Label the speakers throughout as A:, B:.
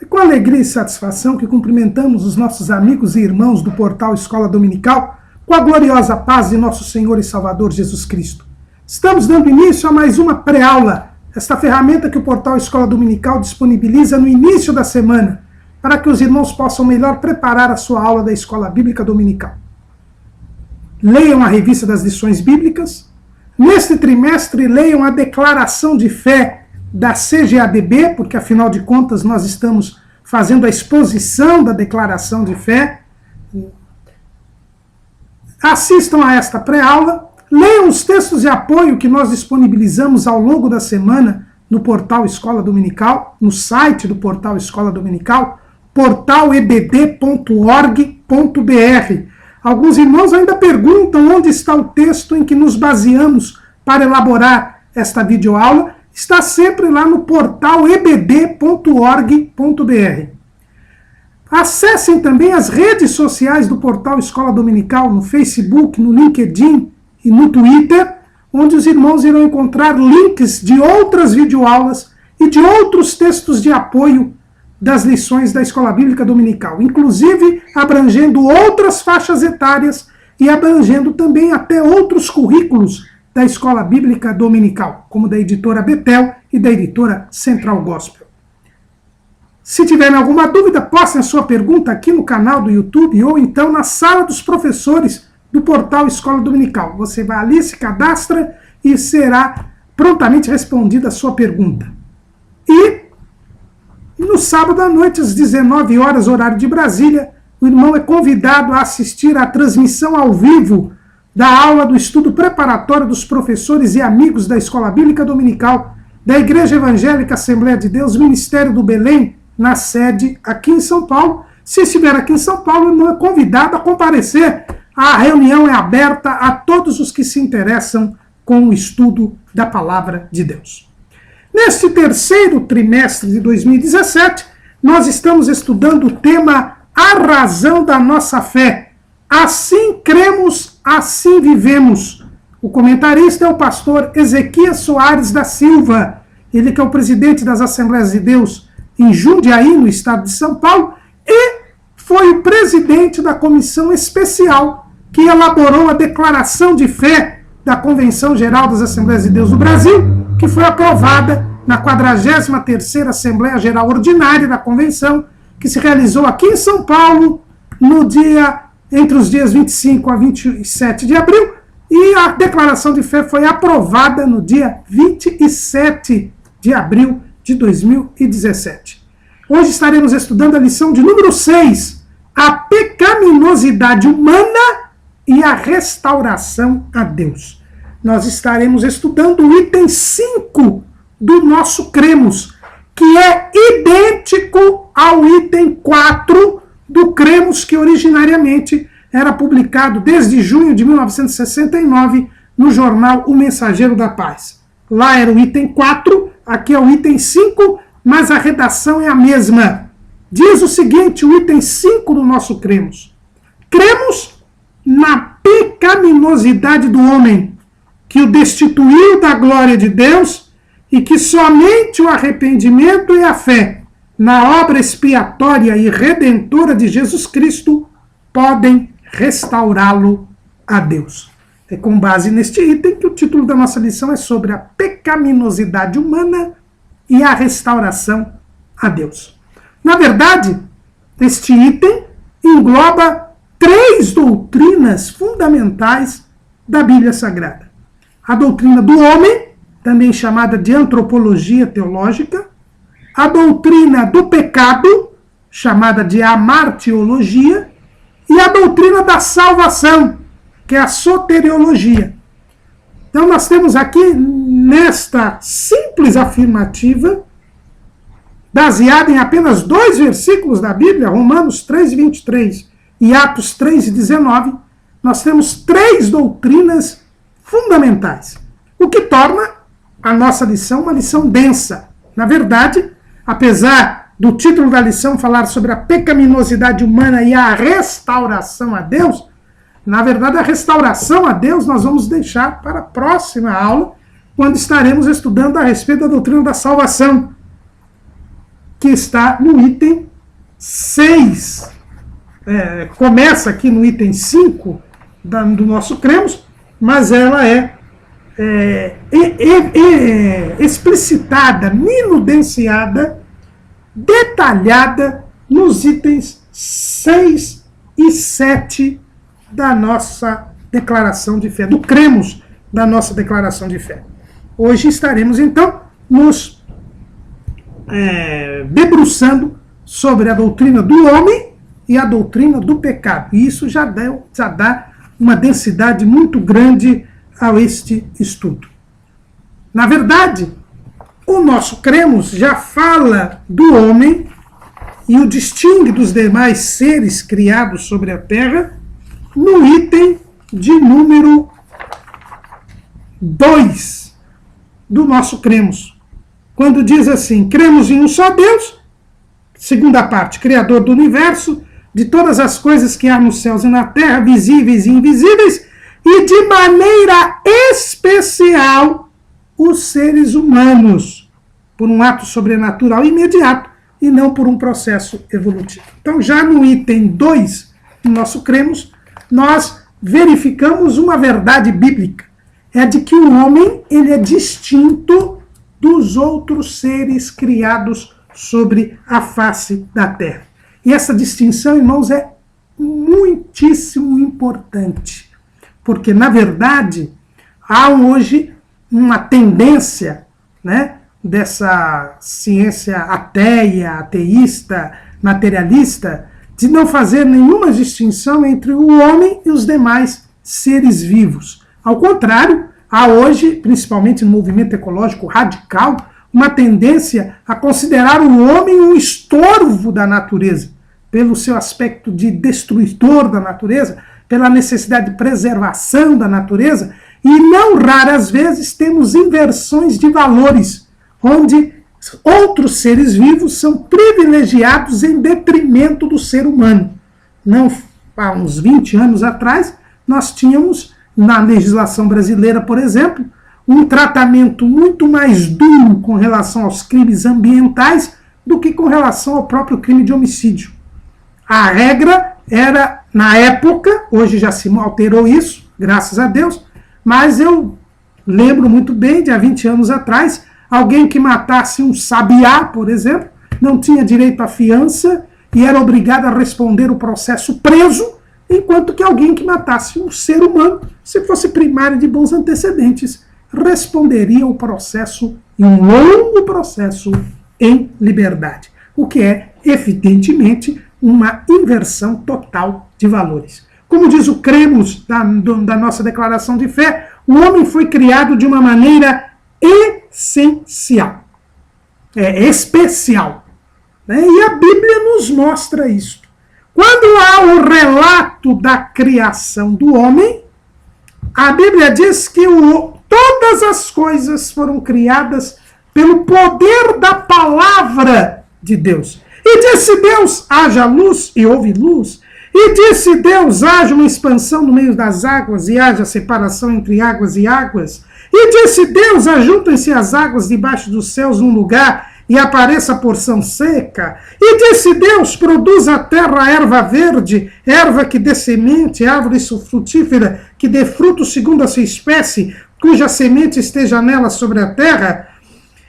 A: É com alegria e satisfação que cumprimentamos os nossos amigos e irmãos do portal Escola Dominical com a gloriosa paz de nosso Senhor e Salvador Jesus Cristo. Estamos dando início a mais uma pré-aula, esta ferramenta que o portal Escola Dominical disponibiliza no início da semana, para que os irmãos possam melhor preparar a sua aula da Escola Bíblica Dominical. Leiam a revista das lições bíblicas. Neste trimestre, leiam a declaração de fé da CGADB, porque afinal de contas nós estamos fazendo a exposição da declaração de fé. Assistam a esta pré-aula, leiam os textos de apoio que nós disponibilizamos ao longo da semana no portal Escola Dominical, no site do portal Escola Dominical, portalebd.org.br. Alguns irmãos ainda perguntam onde está o texto em que nos baseamos para elaborar esta videoaula. Está sempre lá no portal ebd.org.br. Acessem também as redes sociais do portal Escola Dominical, no Facebook, no LinkedIn e no Twitter, onde os irmãos irão encontrar links de outras videoaulas e de outros textos de apoio das lições da Escola Bíblica Dominical, inclusive abrangendo outras faixas etárias e abrangendo também até outros currículos da Escola Bíblica Dominical, como da editora Betel e da editora Central Gospel. Se tiverem alguma dúvida, postem a sua pergunta aqui no canal do YouTube ou então na sala dos professores do portal Escola Dominical. Você vai ali, se cadastra e será prontamente respondida a sua pergunta. E no sábado à noite, às 19 horas, horário de Brasília, o irmão é convidado a assistir à transmissão ao vivo da aula do estudo preparatório dos professores e amigos da Escola Bíblica Dominical da Igreja Evangélica Assembleia de Deus, Ministério do Belém, na sede aqui em São Paulo. Se estiver aqui em São Paulo, o irmão é convidado a comparecer. A reunião é aberta a todos os que se interessam com o estudo da Palavra de Deus. Neste terceiro trimestre de 2017, nós estamos estudando o tema A Razão da Nossa Fé. Assim cremos, assim vivemos. O comentarista é o pastor Ezequias Soares da Silva, ele que é o presidente das Assembleias de Deus em Jundiaí, no estado de São Paulo, e foi o presidente da comissão especial que elaborou a declaração de fé da Convenção Geral das Assembleias de Deus do Brasil, que foi aprovada na 43ª Assembleia Geral Ordinária da Convenção, que se realizou aqui em São Paulo entre os dias 25 a 27 de abril, e a declaração de fé foi aprovada no dia 27 de abril de 2017. Hoje estaremos estudando a lição de número 6, a pecaminosidade humana e a restauração a Deus. Nós estaremos estudando o item 5 do nosso cremos, que é idêntico ao item 4 do cremos, que originariamente era publicado desde junho de 1969 no jornal O Mensageiro da Paz. Lá era o item 4, aqui é o item 5, mas a redação é a mesma. Diz o seguinte, o item 5 do nosso cremos: cremos na pecaminosidade do homem, que o destituiu da glória de Deus e que somente o arrependimento e a fé na obra expiatória e redentora de Jesus Cristo podem restaurá-lo a Deus. É com base neste item que o título da nossa lição é sobre a pecaminosidade humana e a restauração a Deus. Na verdade, este item engloba 3 doutrinas fundamentais da Bíblia Sagrada. A doutrina do homem, também chamada de antropologia teológica, a doutrina do pecado, chamada de amartiologia, e a doutrina da salvação, que é a soteriologia. Então nós temos aqui, nesta simples afirmativa, baseada em apenas 2 versículos da Bíblia, Romanos 3:23 e Atos 3:19, nós temos 3 doutrinas fundamentais, o que torna a nossa lição uma lição densa. Na verdade, apesar do título da lição falar sobre a pecaminosidade humana e a restauração a Deus, na verdade a restauração a Deus nós vamos deixar para a próxima aula, quando estaremos estudando a respeito da doutrina da salvação, que está no item 6. Começa aqui no item 5 do nosso cremos, mas ela é explicitada, minudenciada, detalhada nos itens 6 e 7 da nossa declaração de fé, do cremos da nossa declaração de fé. Hoje estaremos, então, nos debruçando sobre a doutrina do homem e a doutrina do pecado. E isso já dá uma densidade muito grande a este estudo. Na verdade, o nosso cremos já fala do homem e o distingue dos demais seres criados sobre a terra no item de número 2 do nosso cremos. Quando diz assim: cremos em um só Deus, segunda parte, Criador do universo, de todas as coisas que há nos céus e na terra, visíveis e invisíveis, e de maneira especial os seres humanos, por um ato sobrenatural imediato e não por um processo evolutivo. Então, já no item 2 do nosso cremos, nós verificamos uma verdade bíblica, é a de que o homem ele é distinto dos outros seres criados sobre a face da terra. E essa distinção, irmãos, é muitíssimo importante, porque, na verdade, há hoje uma tendência, né, dessa ciência ateia, ateísta, materialista, de não fazer nenhuma distinção entre o homem e os demais seres vivos. Ao contrário, há hoje, principalmente no movimento ecológico radical, uma tendência a considerar o homem um estorvo da natureza, pelo seu aspecto de destruidor da natureza, pela necessidade de preservação da natureza, e não raras vezes temos inversões de valores, onde outros seres vivos são privilegiados em detrimento do ser humano. Não, há uns 20 anos atrás, nós tínhamos, na legislação brasileira, por exemplo, um tratamento muito mais duro com relação aos crimes ambientais do que com relação ao próprio crime de homicídio. A regra era, na época, hoje já se alterou isso, graças a Deus, mas eu lembro muito bem, de há 20 anos atrás, alguém que matasse um sabiá, por exemplo, não tinha direito à fiança e era obrigado a responder o processo preso, enquanto que alguém que matasse um ser humano, se fosse primário de bons antecedentes, responderia o processo, em um longo processo, em liberdade. O que é, evidentemente, uma inversão total de valores. Como diz o cremos da nossa declaração de fé, o homem foi criado de uma maneira essencial, especial. Né? E a Bíblia nos mostra isso. Quando há o relato da criação do homem, a Bíblia diz que todas as coisas foram criadas pelo poder da palavra de Deus. E disse Deus, haja luz, e houve luz. E disse Deus, haja uma expansão no meio das águas, e haja separação entre águas e águas. E disse Deus, ajuntem-se as águas debaixo dos céus num lugar, e apareça a porção seca. E disse Deus, produza a terra erva verde, erva que dê semente, árvore frutífera, que dê fruto segundo a sua espécie, cuja semente esteja nela sobre a terra.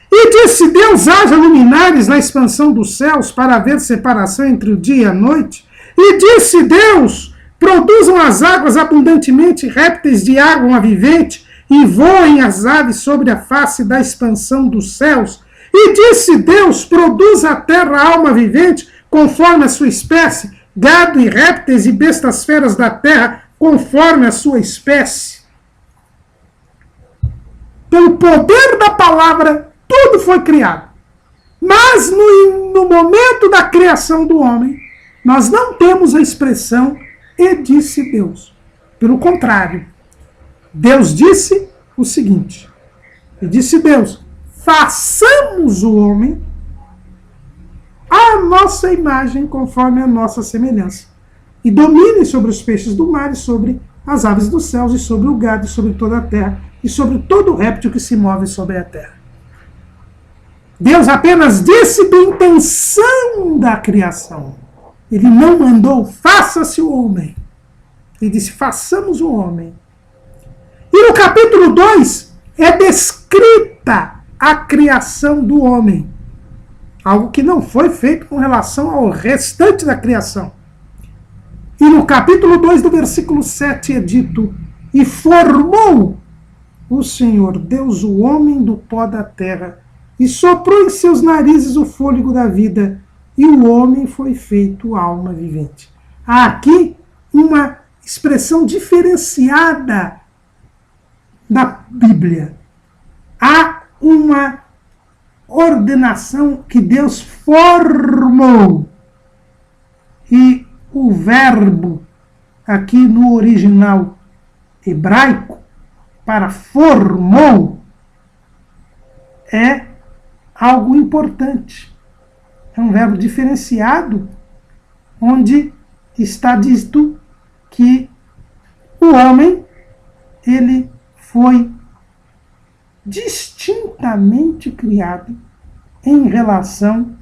A: E disse Deus, haja luminares na expansão dos céus, para haver separação entre o dia e a noite. E disse Deus, produzam as águas abundantemente répteis de água vivente, e voem as aves sobre a face da expansão dos céus. E disse Deus, produza a terra alma vivente, conforme a sua espécie, gado e répteis e bestas feras da terra, conforme a sua espécie. Pelo poder da palavra, tudo foi criado. Mas no momento da criação do homem, nós não temos a expressão e disse Deus. Pelo contrário, Deus disse o seguinte, e disse Deus, façamos o homem à nossa imagem, conforme a nossa semelhança, e dominem sobre os peixes do mar, e sobre as aves dos céus, e sobre o gado, e sobre toda a terra, e sobre todo o réptil que se move sobre a terra. Deus apenas disse da intenção da criação. Ele não mandou, faça-se o homem. Ele disse, façamos o homem. E no capítulo 2 é descrita a criação do homem. Algo que não foi feito com relação ao restante da criação. E no capítulo 2 do versículo 7 é dito, e formou o Senhor Deus o homem do pó da terra, e soprou em seus narizes o fôlego da vida, e o homem foi feito alma vivente. Há aqui uma expressão diferenciada da Bíblia. Há uma ordenação que Deus formou. E o verbo aqui no original hebraico para formou é algo importante. É um verbo diferenciado, onde está dito que o homem, ele foi distintamente criado em relação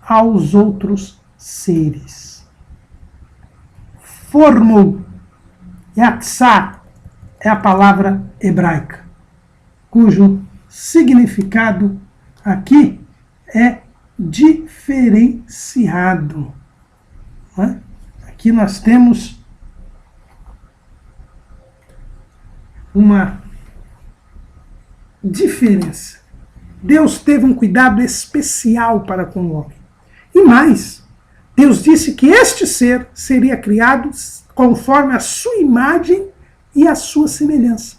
A: aos outros seres. Formou. Yatsá é a palavra hebraica, cujo significado aqui é diferenciado. Aqui nós temos uma diferença. Deus teve um cuidado especial para com o homem. E mais, Deus disse que este ser seria criado conforme a sua imagem e a sua semelhança.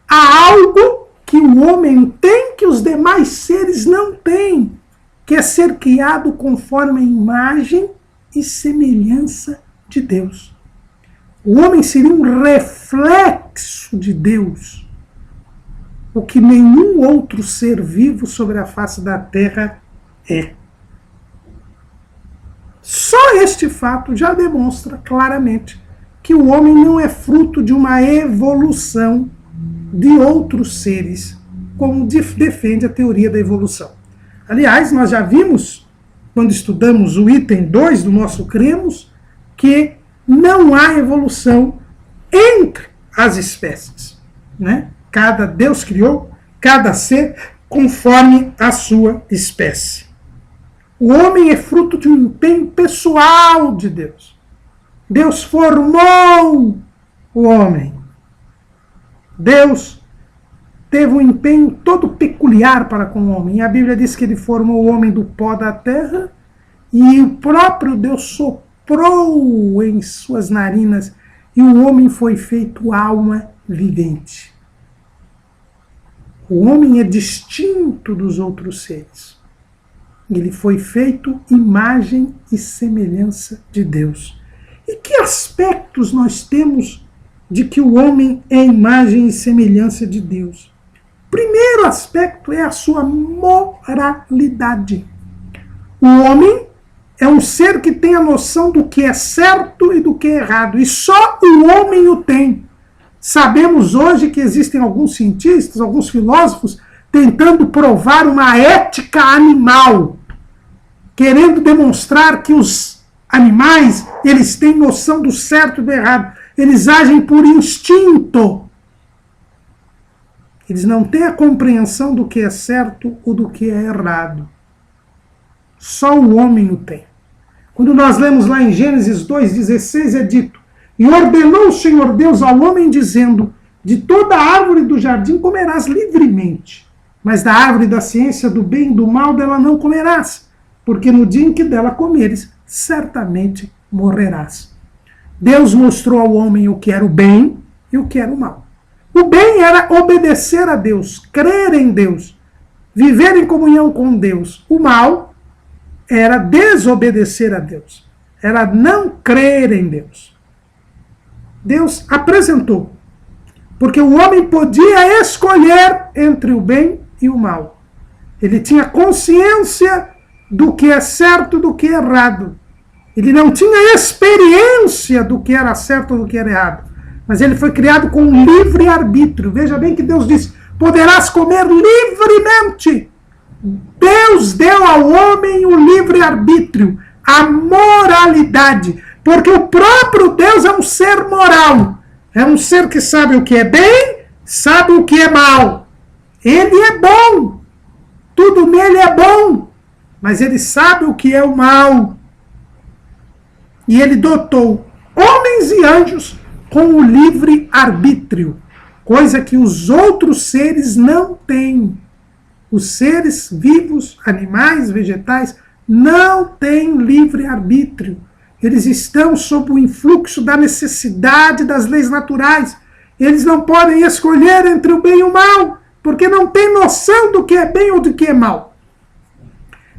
A: Há algo que o homem tem que os demais seres não têm, que é ser criado conforme a imagem e semelhança de Deus. O homem seria um reflexo de Deus, o que nenhum outro ser vivo sobre a face da terra é. Só este fato já demonstra claramente que o homem não é fruto de uma evolução de outros seres, como defende a teoria da evolução. Aliás, nós já vimos, quando estudamos o item 2 do nosso Cremos, que não há evolução entre as espécies, né? Deus criou cada ser conforme a sua espécie. O homem é fruto de um empenho pessoal de Deus. Deus formou o homem. Deus teve um empenho todo peculiar para com o homem. E a Bíblia diz que ele formou o homem do pó da terra e o próprio Deus soprou em suas narinas e o homem foi feito alma vivente. O homem é distinto dos outros seres. Ele foi feito imagem e semelhança de Deus. E que aspectos nós temos de que o homem é imagem e semelhança de Deus? Primeiro aspecto é a sua moralidade. O homem é um ser que tem a noção do que é certo e do que é errado. E só o homem o tem. Sabemos hoje que existem alguns cientistas, alguns filósofos, tentando provar uma ética animal, querendo demonstrar que os animais, eles têm noção do certo e do errado. Eles agem por instinto. Eles não têm a compreensão do que é certo ou do que é errado. Só o homem o tem. Quando nós lemos lá em Gênesis 2,16, é dito: e ordenou o Senhor Deus ao homem, dizendo, de toda árvore do jardim comerás livremente, mas da árvore da ciência do bem e do mal dela não comerás, porque no dia em que dela comeres, certamente morrerás. Deus mostrou ao homem o que era o bem e o que era o mal. O bem era obedecer a Deus, crer em Deus, viver em comunhão com Deus. O mal era desobedecer a Deus, era não crer em Deus. Deus apresentou, porque o homem podia escolher entre o bem e o mal. Ele tinha consciência do que é certo e do que é errado. Ele não tinha experiência do que era certo ou do que era errado. Mas ele foi criado com livre-arbítrio. Veja bem que Deus disse: poderás comer livremente Deus deu ao homem o livre-arbítrio, a moralidade, porque o próprio Deus é um ser moral, é um ser que sabe o que é bem, sabe o que é mal. Ele é bom, tudo nele é bom, mas ele sabe o que é o mal. E ele dotou homens e anjos com o livre-arbítrio, coisa que os outros seres não têm. Os seres vivos, animais, vegetais, não têm livre-arbítrio. Eles estão sob o influxo da necessidade das leis naturais. Eles não podem escolher entre o bem e o mal, porque não têm noção do que é bem ou do que é mal.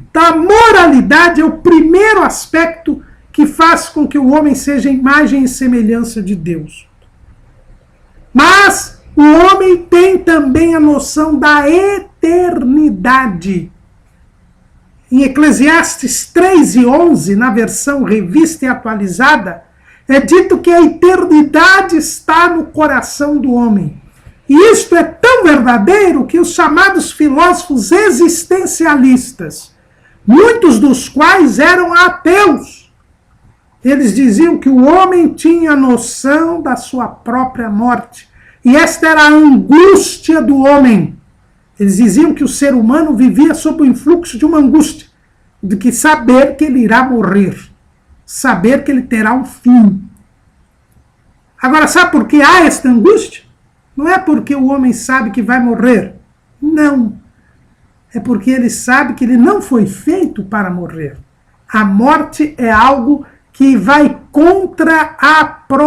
A: Então, a moralidade é o primeiro aspecto que faz com que o homem seja imagem e semelhança de Deus. Mas o homem tem também a noção da eternidade. Em Eclesiastes 3:11, na versão revista e atualizada, é dito que a eternidade está no coração do homem. E isto é tão verdadeiro que os chamados filósofos existencialistas, muitos dos quais eram ateus, eles diziam que o homem tinha noção da sua própria morte. E esta era a angústia do homem. Eles diziam que o ser humano vivia sob o influxo de uma angústia, de que saber que ele irá morrer, saber que ele terá um fim. Agora, sabe por que há esta angústia? Não é porque o homem sabe que vai morrer. Não. É porque ele sabe que ele não foi feito para morrer. A morte é algo que vai contra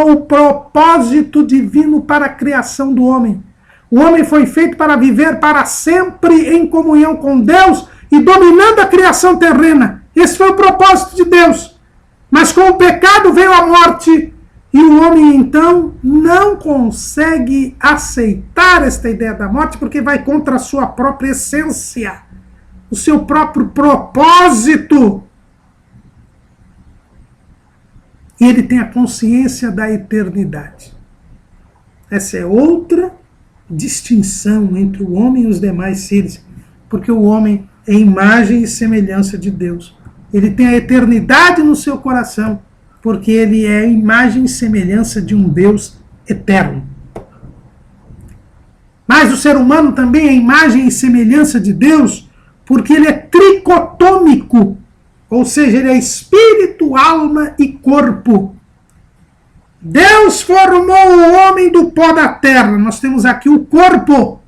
A: o propósito divino para a criação do homem. O homem foi feito para viver para sempre em comunhão com Deus e dominando a criação terrena. Esse foi o propósito de Deus. Mas com o pecado veio a morte e o homem então não consegue aceitar esta ideia da morte porque vai contra a sua própria essência, o seu próprio propósito. E ele tem a consciência da eternidade. Essa é outra distinção entre o homem e os demais seres, porque o homem é imagem e semelhança de Deus. Ele tem a eternidade no seu coração, porque ele é imagem e semelhança de um Deus eterno. Mas o ser humano também é imagem e semelhança de Deus, porque ele é tricotômico, ou seja, ele é espírito, alma e corpo. Deus formou o homem do pó da terra. Nós temos aqui o corpo,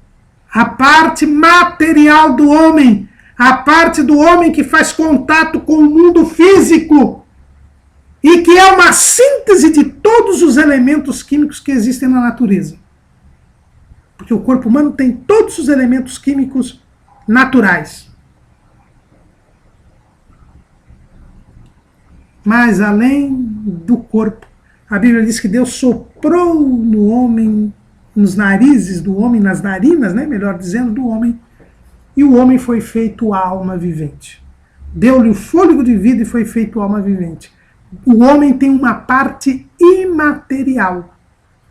A: a parte material do homem, a parte do homem que faz contato com o mundo físico e que é uma síntese de todos os elementos químicos que existem na natureza. Porque o corpo humano tem todos os elementos químicos naturais. Mas além do corpo, a Bíblia diz que Deus soprou no homem, nos narizes do homem, nas narinas, né, melhor dizendo, do homem, e o homem foi feito alma vivente. Deu-lhe o fôlego de vida e foi feito alma vivente. O homem tem uma parte imaterial,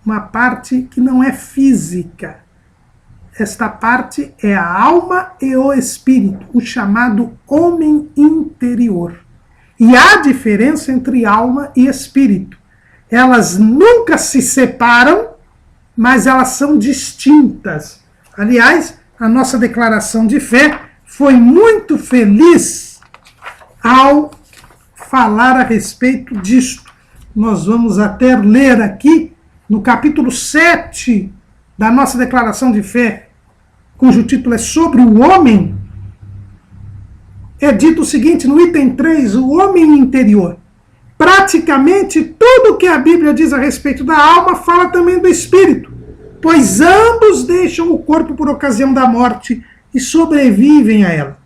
A: uma parte que não é física. Esta parte é a alma e o espírito, o chamado homem interior. E há diferença entre alma e espírito. Elas nunca se separam, mas elas são distintas. Aliás, a nossa declaração de fé foi muito feliz ao falar a respeito disto. Nós vamos até ler aqui no capítulo 7 da nossa declaração de fé, cujo título é sobre o homem. É dito o seguinte, no item 3, o homem interior. Praticamente tudo que a Bíblia diz a respeito da alma fala também do espírito, pois ambos deixam o corpo por ocasião da morte e sobrevivem a ela.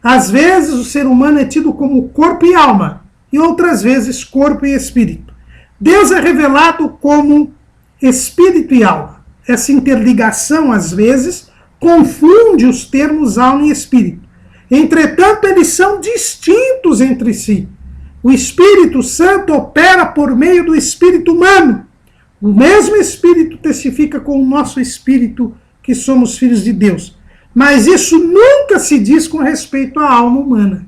A: Às vezes o ser humano é tido como corpo e alma, e outras vezes corpo e espírito. Deus é revelado como espírito e alma. Essa interligação, às vezes, confunde os termos alma e espírito. Entretanto, eles são distintos entre si. O Espírito Santo opera por meio do espírito humano. O mesmo Espírito testifica com o nosso espírito que somos filhos de Deus. Mas isso nunca se diz com respeito à alma humana.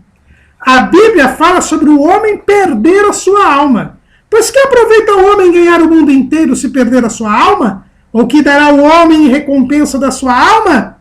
A: A Bíblia fala sobre o homem perder a sua alma. Pois que aproveita o homem ganhar o mundo inteiro se perder a sua alma? Ou que dará o homem em recompensa da sua alma?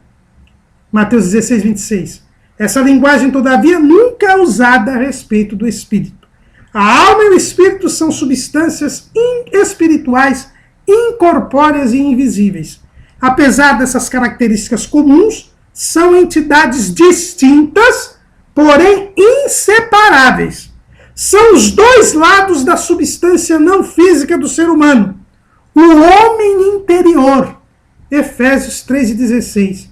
A: Mateus 16, 26. Essa linguagem, todavia, nunca é usada a respeito do espírito. A alma e o espírito são substâncias espirituais, incorpóreas e invisíveis. Apesar dessas características comuns, são entidades distintas, porém inseparáveis. São os dois lados da substância não física do ser humano. O homem interior. Efésios 3,16.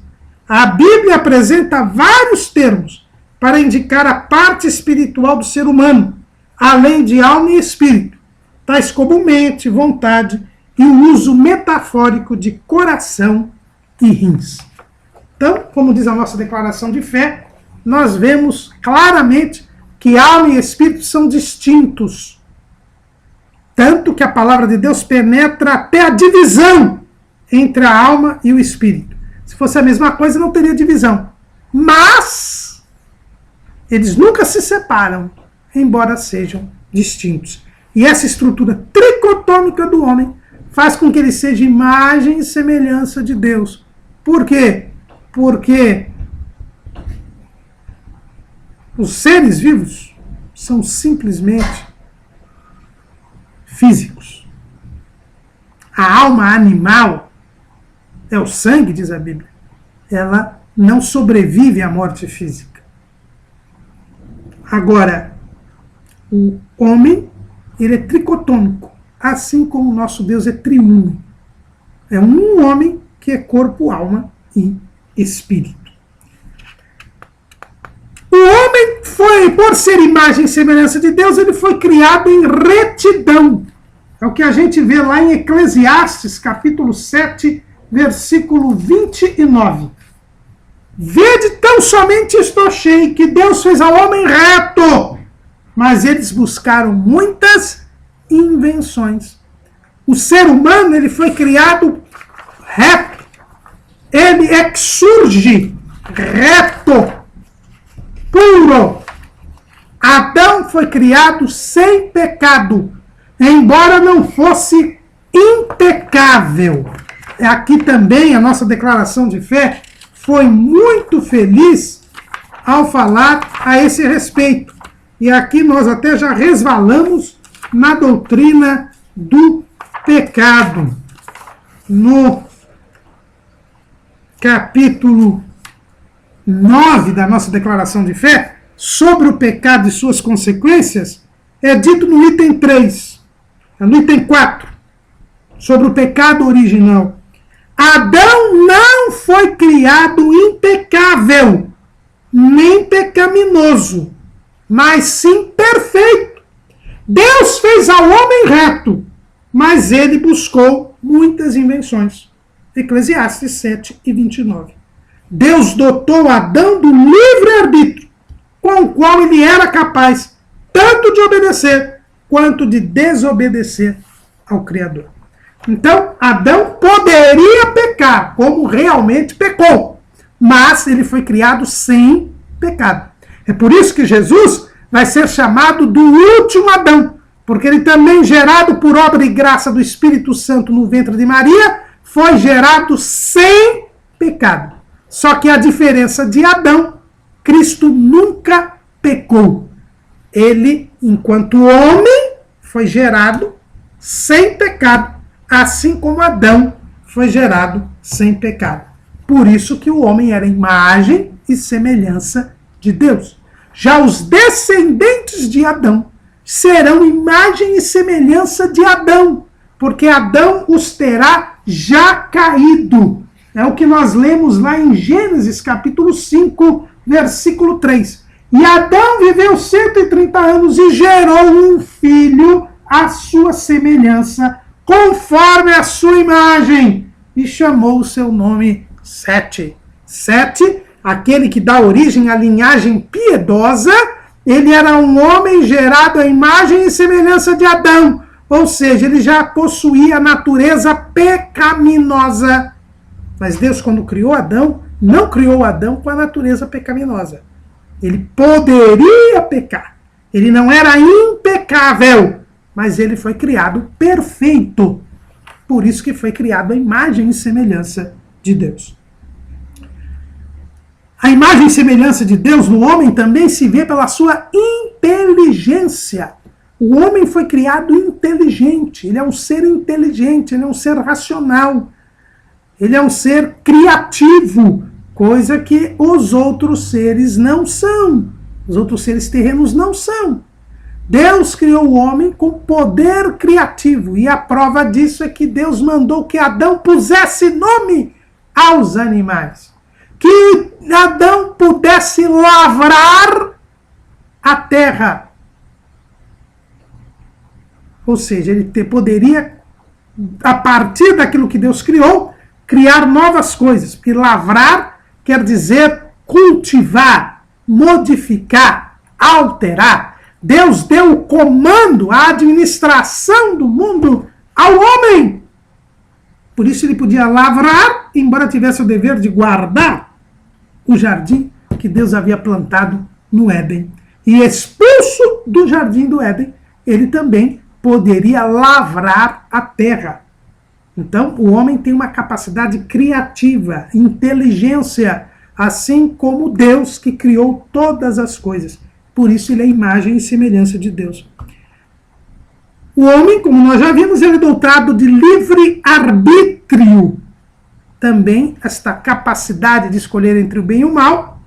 A: A Bíblia apresenta vários termos para indicar a parte espiritual do ser humano, além de alma e espírito, tais como mente, vontade e o uso metafórico de coração e rins. Então, como diz a nossa declaração de fé, nós vemos claramente que alma e espírito são distintos. Tanto que a palavra de Deus penetra até a divisão entre a alma e o espírito. Se fosse a mesma coisa, não teria divisão. Mas eles nunca se separam, embora sejam distintos. E essa estrutura tricotômica do homem faz com que ele seja imagem e semelhança de Deus. Por quê? Porque os seres vivos são simplesmente físicos. A alma animal é o sangue, diz a Bíblia. Ela não sobrevive à morte física. Agora, o homem, ele é tricotômico, assim como o nosso Deus é triuno. É um homem que é corpo, alma e espírito. O homem foi, por ser imagem e semelhança de Deus, ele foi criado em retidão. É o que a gente vê lá em Eclesiastes, capítulo 7, versículo 29. Vede tão somente isto achei, que Deus fez ao homem reto, mas eles buscaram muitas invenções. O ser humano, ele foi criado reto. Ele é que surge reto, puro. Adão foi criado sem pecado, embora não fosse impecável. Aqui também a nossa declaração de fé foi muito feliz ao falar a esse respeito. E aqui nós até já resvalamos na doutrina do pecado. No capítulo 9 da nossa declaração de fé, sobre o pecado e suas consequências, é dito no item 3, no item 4, sobre o pecado original. Adão não foi criado impecável, nem pecaminoso, mas sim perfeito. Deus fez ao homem reto, mas ele buscou muitas invenções. Eclesiastes 7 e 29. Deus dotou Adão do livre-arbítrio, com o qual ele era capaz tanto de obedecer quanto de desobedecer ao Criador. Então, Adão poderia pecar, como realmente pecou, mas ele foi criado sem pecado. É por isso que Jesus vai ser chamado do último Adão, porque ele também, gerado por obra e graça do Espírito Santo no ventre de Maria, foi gerado sem pecado. Só que a diferença de Adão, Cristo nunca pecou. Ele, enquanto homem, foi gerado sem pecado, assim como Adão foi gerado sem pecado. Por isso que o homem era imagem e semelhança de Deus. Já os descendentes de Adão serão imagem e semelhança de Adão, porque Adão os terá já caído. É o que nós lemos lá em Gênesis capítulo 5, versículo 3. E Adão viveu 130 anos e gerou um filho à sua semelhança, conforme a sua imagem, e chamou o seu nome Sete. Sete, aquele que dá origem à linhagem piedosa, ele era um homem gerado à imagem e semelhança de Adão, ou seja, ele já possuía a natureza pecaminosa. Mas Deus, quando criou Adão, não criou Adão com a natureza pecaminosa. Ele poderia pecar. Ele não era impecável, mas ele foi criado perfeito. Por isso que foi criado à imagem e semelhança de Deus. A imagem e semelhança de Deus no homem também se vê pela sua inteligência. O homem foi criado inteligente, ele é um ser inteligente, ele é um ser racional, ele é um ser criativo, coisa que os outros seres não são, os outros seres terrenos não são. Deus criou o homem com poder criativo, e a prova disso é que Deus mandou que Adão pusesse nome aos animais, que Adão pudesse lavrar a terra. Ou seja, ele poderia, a partir daquilo que Deus criou, criar novas coisas. Porque lavrar quer dizer cultivar, modificar, alterar. Deus deu o comando, a administração do mundo ao homem. Por isso ele podia lavrar, embora tivesse o dever de guardar o jardim que Deus havia plantado no Éden. E expulso do jardim do Éden, ele também poderia lavrar a terra. Então, o homem tem uma capacidade criativa, inteligência, assim como Deus que criou todas as coisas. Por isso ele é a imagem e semelhança de Deus. O homem, como nós já vimos, ele é dotado de livre arbítrio. Também esta capacidade de escolher entre o bem e o mal.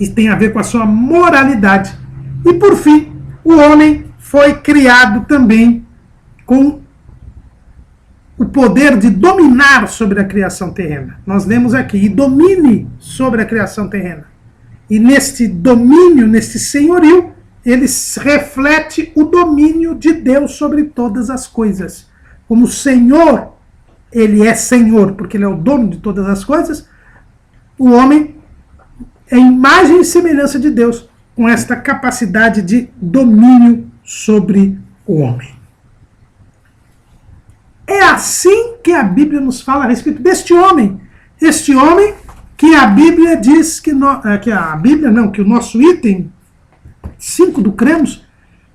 A: Isso tem a ver com a sua moralidade. E por fim, o homem foi criado também com o poder de dominar sobre a criação terrena. Nós lemos aqui, e domine sobre a criação terrena. E neste domínio, neste senhorio, ele reflete o domínio de Deus sobre todas as coisas. Como Senhor, ele é Senhor, porque ele é o dono de todas as coisas, o homem é imagem e semelhança de Deus, com esta capacidade de domínio sobre o homem. É assim que a Bíblia nos fala a respeito deste homem. Este homem que a Bíblia diz que o nosso item 5 do cremos,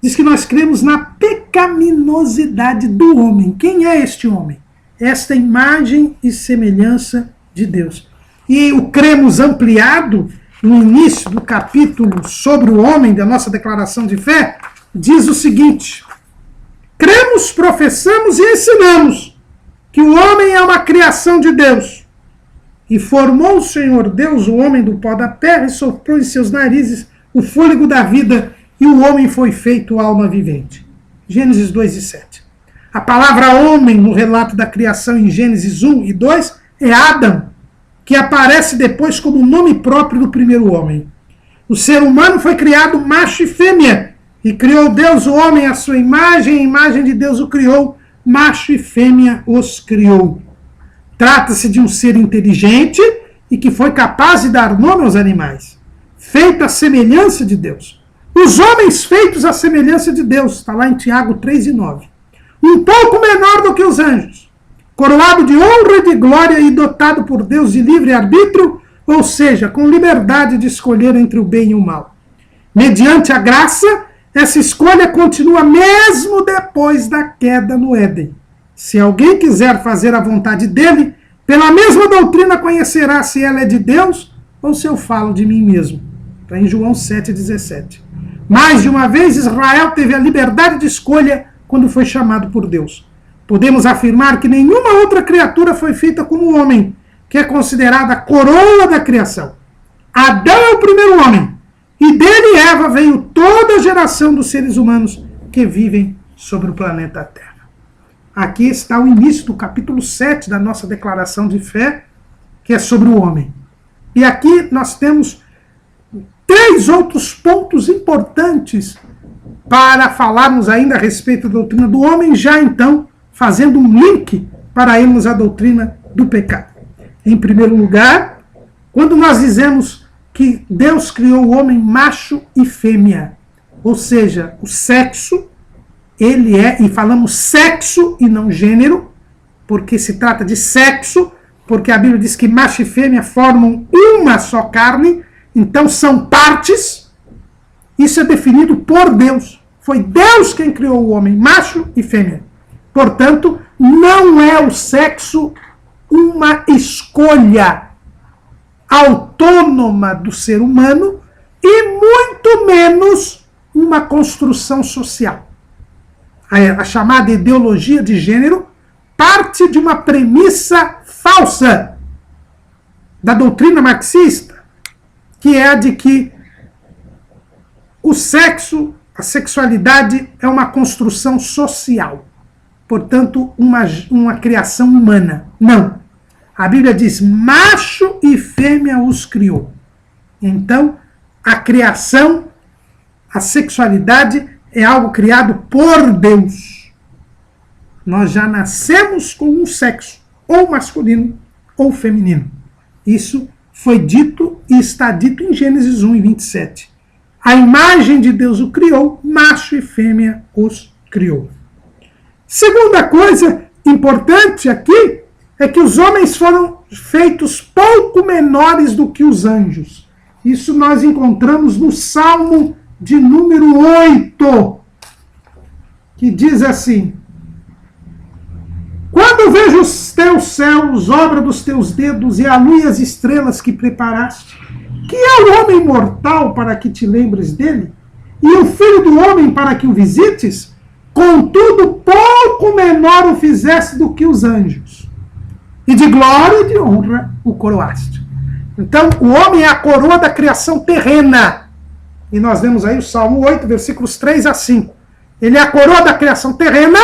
A: diz que nós cremos na pecaminosidade do homem. Quem é este homem? Esta imagem e semelhança de Deus. E o cremos ampliado, no início do capítulo sobre o homem, da nossa declaração de fé, diz o seguinte: cremos, professamos e ensinamos que o homem é uma criação de Deus. E formou o Senhor Deus o homem do pó da terra e soprou em seus narizes o fôlego da vida, e o homem foi feito alma vivente. Gênesis 2:7. A palavra homem no relato da criação em Gênesis 1 e 2 é Adão, que aparece depois como nome próprio do primeiro homem. O ser humano foi criado macho e fêmea, e criou Deus o homem à sua imagem, a imagem de Deus o criou, macho e fêmea os criou. Trata-se de um ser inteligente e que foi capaz de dar nome aos animais, feito à semelhança de Deus. Os homens feitos à semelhança de Deus, está lá em Tiago 3:9. Um pouco menor do que os anjos, coroado de honra e de glória e dotado por Deus de livre arbítrio, ou seja, com liberdade de escolher entre o bem e o mal. Mediante a graça, essa escolha continua mesmo depois da queda no Éden. Se alguém quiser fazer a vontade dele, pela mesma doutrina conhecerá se ela é de Deus ou se eu falo de mim mesmo. Está em João 7:17. Mais de uma vez, Israel teve a liberdade de escolha quando foi chamado por Deus. Podemos afirmar que nenhuma outra criatura foi feita como o homem, que é considerada a coroa da criação. Adão é o primeiro homem, e dele, Eva, veio toda a geração dos seres humanos que vivem sobre o planeta Terra. Aqui está o início do capítulo 7 da nossa declaração de fé, que é sobre o homem. E aqui nós temos 3 outros pontos importantes para falarmos ainda a respeito da doutrina do homem, já então fazendo um link para irmos à doutrina do pecado. Em primeiro lugar, quando nós dizemos que Deus criou o homem macho e fêmea, ou seja, o sexo, ele é, e falamos sexo e não gênero, porque se trata de sexo, porque a Bíblia diz que macho e fêmea formam uma só carne, então são partes. Isso é definido por Deus. Foi Deus quem criou o homem, macho e fêmea. Portanto, não é o sexo uma escolha autônoma do ser humano e muito menos uma construção social. A chamada ideologia de gênero parte de uma premissa falsa da doutrina marxista, que é a de que o sexo, a sexualidade é uma construção social, portanto, uma criação humana. Não. A Bíblia diz, macho e fêmea os criou. Então, a criação, a sexualidade é algo criado por Deus. Nós já nascemos com um sexo, ou masculino ou feminino. Isso foi dito e está dito em Gênesis 1:27. A imagem de Deus o criou, macho e fêmea os criou. Segunda coisa importante aqui é que os homens foram feitos pouco menores do que os anjos. Isso nós encontramos no Salmo de número 8, que diz assim: quando vejo os teus céus, obra dos teus dedos, e a lua e as estrelas que preparaste, que é o homem mortal para que te lembres dele, e o filho do homem para que o visites, contudo pouco menor o fizeste do que os anjos, e de glória e de honra o coroaste. Então, o homem é a coroa da criação terrena. E nós vemos aí o Salmo 8, versículos 3 a 5. Ele é a coroa da criação terrena,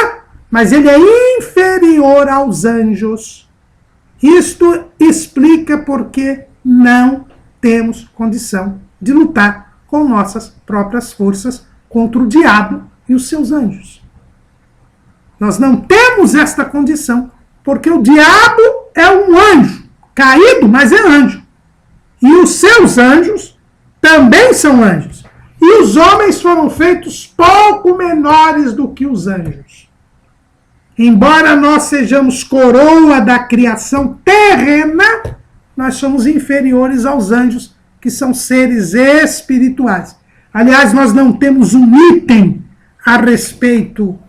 A: mas ele é inferior aos anjos. Isto explica porque não temos condição de lutar com nossas próprias forças contra o diabo e os seus anjos. Nós não temos esta condição, porque o diabo é um anjo, caído, mas é anjo. E os seus anjos também são anjos. E os homens foram feitos pouco menores do que os anjos. Embora nós sejamos coroa da criação terrena, nós somos inferiores aos anjos, que são seres espirituais. Aliás, nós não temos um item a respeito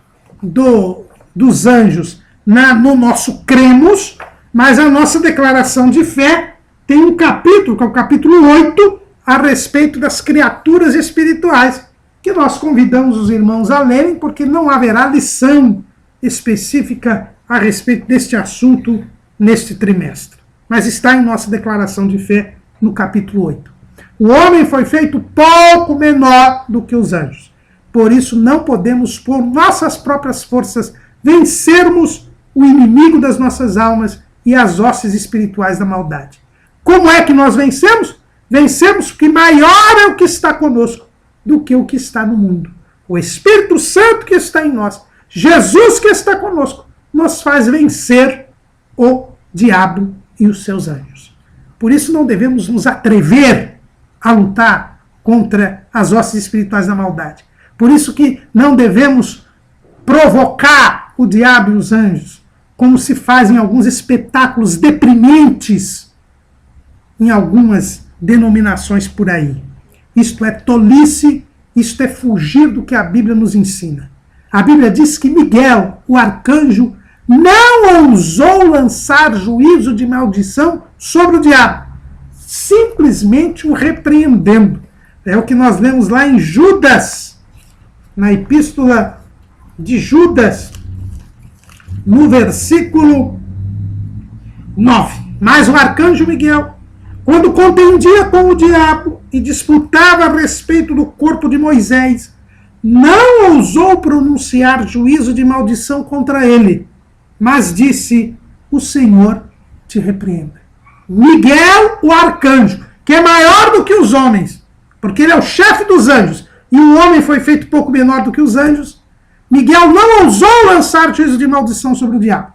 A: dos anjos no nosso cremos, mas a nossa declaração de fé tem um capítulo, que é o capítulo 8, a respeito das criaturas espirituais, que nós convidamos os irmãos a lerem, porque não haverá lição específica a respeito deste assunto neste trimestre. Mas está em nossa declaração de fé no capítulo 8. O homem foi feito pouco menor do que os anjos. Por isso não podemos, por nossas próprias forças, vencermos o inimigo das nossas almas e as hostes espirituais da maldade. Como é que nós vencemos? Vencemos porque maior é o que está conosco do que o que está no mundo. O Espírito Santo que está em nós, Jesus que está conosco, nos faz vencer o diabo e os seus anjos. Por isso não devemos nos atrever a lutar contra as hostes espirituais da maldade. Por isso que não devemos provocar o diabo e os anjos, como se faz em alguns espetáculos deprimentes em algumas denominações por aí. Isto é tolice, isto é fugir do que a Bíblia nos ensina. A Bíblia diz que Miguel, o arcanjo, não ousou lançar juízo de maldição sobre o diabo, simplesmente o repreendendo. É o que nós lemos lá em Judas, na epístola de Judas, no versículo 9. Mas o arcanjo Miguel, quando contendia com o diabo e disputava a respeito do corpo de Moisés, não ousou pronunciar juízo de maldição contra ele, mas disse: o Senhor te repreenda. Miguel, o arcanjo, que é maior do que os homens, porque ele é o chefe dos anjos, e o homem foi feito pouco menor do que os anjos, Miguel não ousou lançar juízo de maldição sobre o diabo.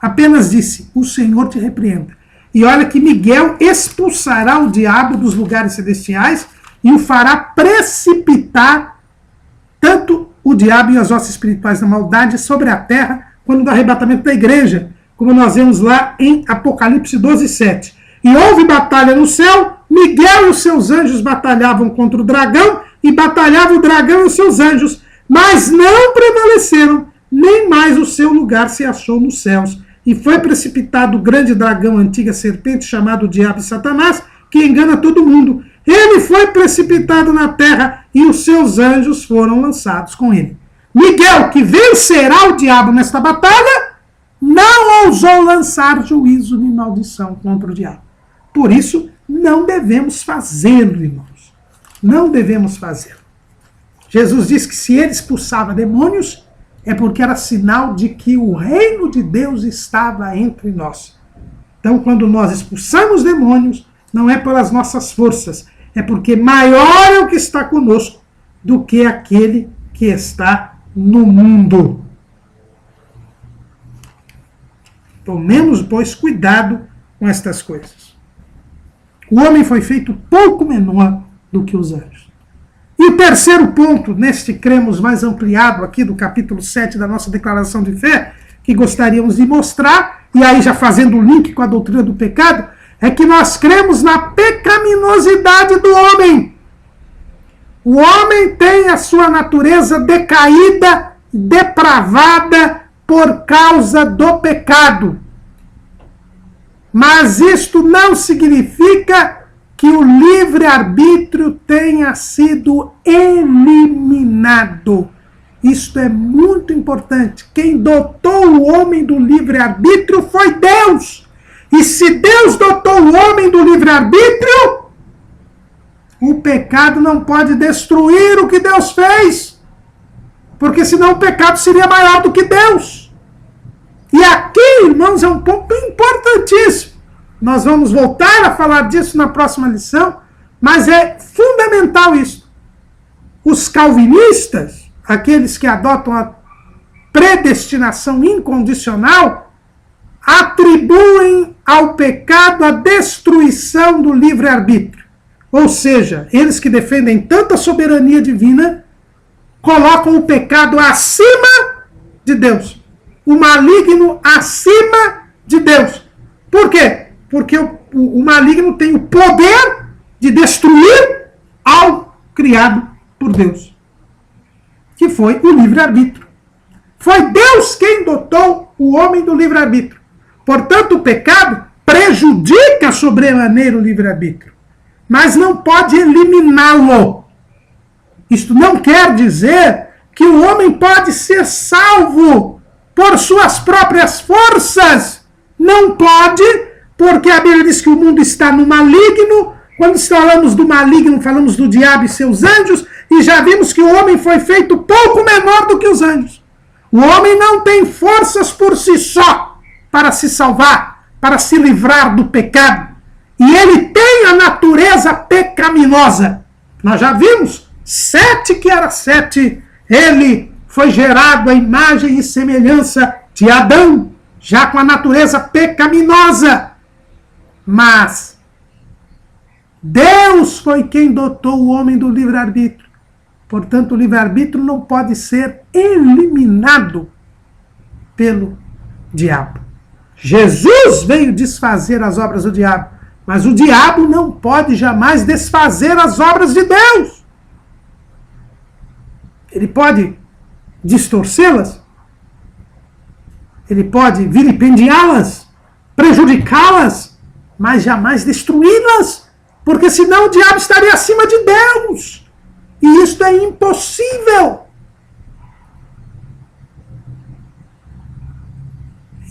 A: Apenas disse: o Senhor te repreenda. E olha que Miguel expulsará o diabo dos lugares celestiais e o fará precipitar tanto o diabo e as hostes espirituais da maldade sobre a terra, quando do arrebatamento da igreja, como nós vemos lá em Apocalipse 12:7. E houve batalha no céu, Miguel e os seus anjos batalhavam contra o dragão, e batalhava o dragão e os seus anjos, mas não prevaleceram, nem mais o seu lugar se achou nos céus. E foi precipitado o grande dragão, a antiga serpente, chamado Diabo e Satanás, que engana todo mundo. Ele foi precipitado na terra e os seus anjos foram lançados com ele. Miguel, que vencerá o diabo nesta batalha, não ousou lançar juízo nem maldição contra o diabo. Por isso, não devemos fazê-lo, irmãos. Não devemos fazê-lo. Jesus disse que se ele expulsava demônios, é porque era sinal de que o reino de Deus estava entre nós. Então, quando nós expulsamos demônios, não é pelas nossas forças, é porque maior é o que está conosco do que aquele que está no mundo. Tomemos, pois, cuidado com estas coisas. O homem foi feito pouco menor do que os anjos. E o terceiro ponto, neste cremos mais ampliado aqui do capítulo 7 da nossa declaração de fé, que gostaríamos de mostrar, e aí já fazendo o link com a doutrina do pecado, é que nós cremos na pecaminosidade do homem. O homem tem a sua natureza decaída, depravada por causa do pecado. Mas isto não significa que o livre-arbítrio tenha sido eliminado. Isto é muito importante. Quem dotou o homem do livre-arbítrio foi Deus. E se Deus dotou o homem do livre-arbítrio, o pecado não pode destruir o que Deus fez. Porque senão o pecado seria maior do que Deus. E aqui, irmãos, é um ponto importantíssimo. Nós vamos voltar a falar disso na próxima lição, mas é fundamental isso. Os calvinistas, aqueles que adotam a predestinação incondicional, atribuem ao pecado a destruição do livre-arbítrio. Ou seja, eles que defendem tanta soberania divina, colocam o pecado acima de Deus. O maligno acima de Deus. Por quê? Porque o maligno tem o poder de destruir algo criado por Deus, que foi o livre-arbítrio. Foi Deus quem dotou o homem do livre-arbítrio. Portanto, o pecado prejudica sobremaneira o livre-arbítrio, mas não pode eliminá-lo. Isto não quer dizer que o homem pode ser salvo por suas próprias forças. Não pode, porque a Bíblia diz que o mundo está no maligno. Quando falamos do maligno, falamos do diabo e seus anjos, e já vimos que o homem foi feito pouco menor do que os anjos. O homem não tem forças por si só para se salvar, para se livrar do pecado. E ele tem a natureza pecaminosa. Nós já vimos, Sete, que era Sete, ele foi gerado à imagem e semelhança de Adão, já com a natureza pecaminosa. Mas Deus foi quem dotou o homem do livre-arbítrio. Portanto, o livre-arbítrio não pode ser eliminado pelo diabo. Jesus veio desfazer as obras do diabo, mas o diabo não pode jamais desfazer as obras de Deus. Ele pode distorcê-las, ele pode vilipendiá-las, prejudicá-las, mas jamais destruí-las, porque senão o diabo estaria acima de Deus. E isto é impossível.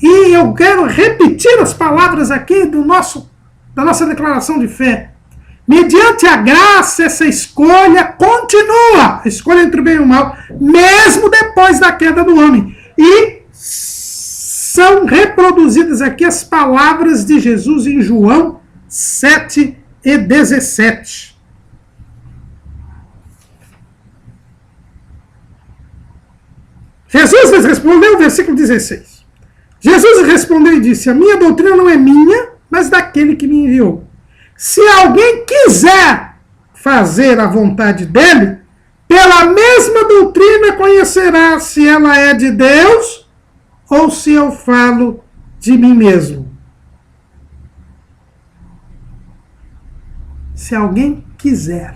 A: E eu quero repetir as palavras aqui da nossa declaração de fé. Mediante a graça, essa escolha continua, a escolha entre o bem e o mal, mesmo depois da queda do homem. E são reproduzidas aqui as palavras de Jesus em João 7:17. Jesus lhes respondeu, versículo 16. Jesus respondeu e disse: a minha doutrina não é minha, mas daquele que me enviou. Se alguém quiser fazer a vontade dele, pela mesma doutrina conhecerá se ela é de Deus ou se eu falo de mim mesmo. Se alguém quiser,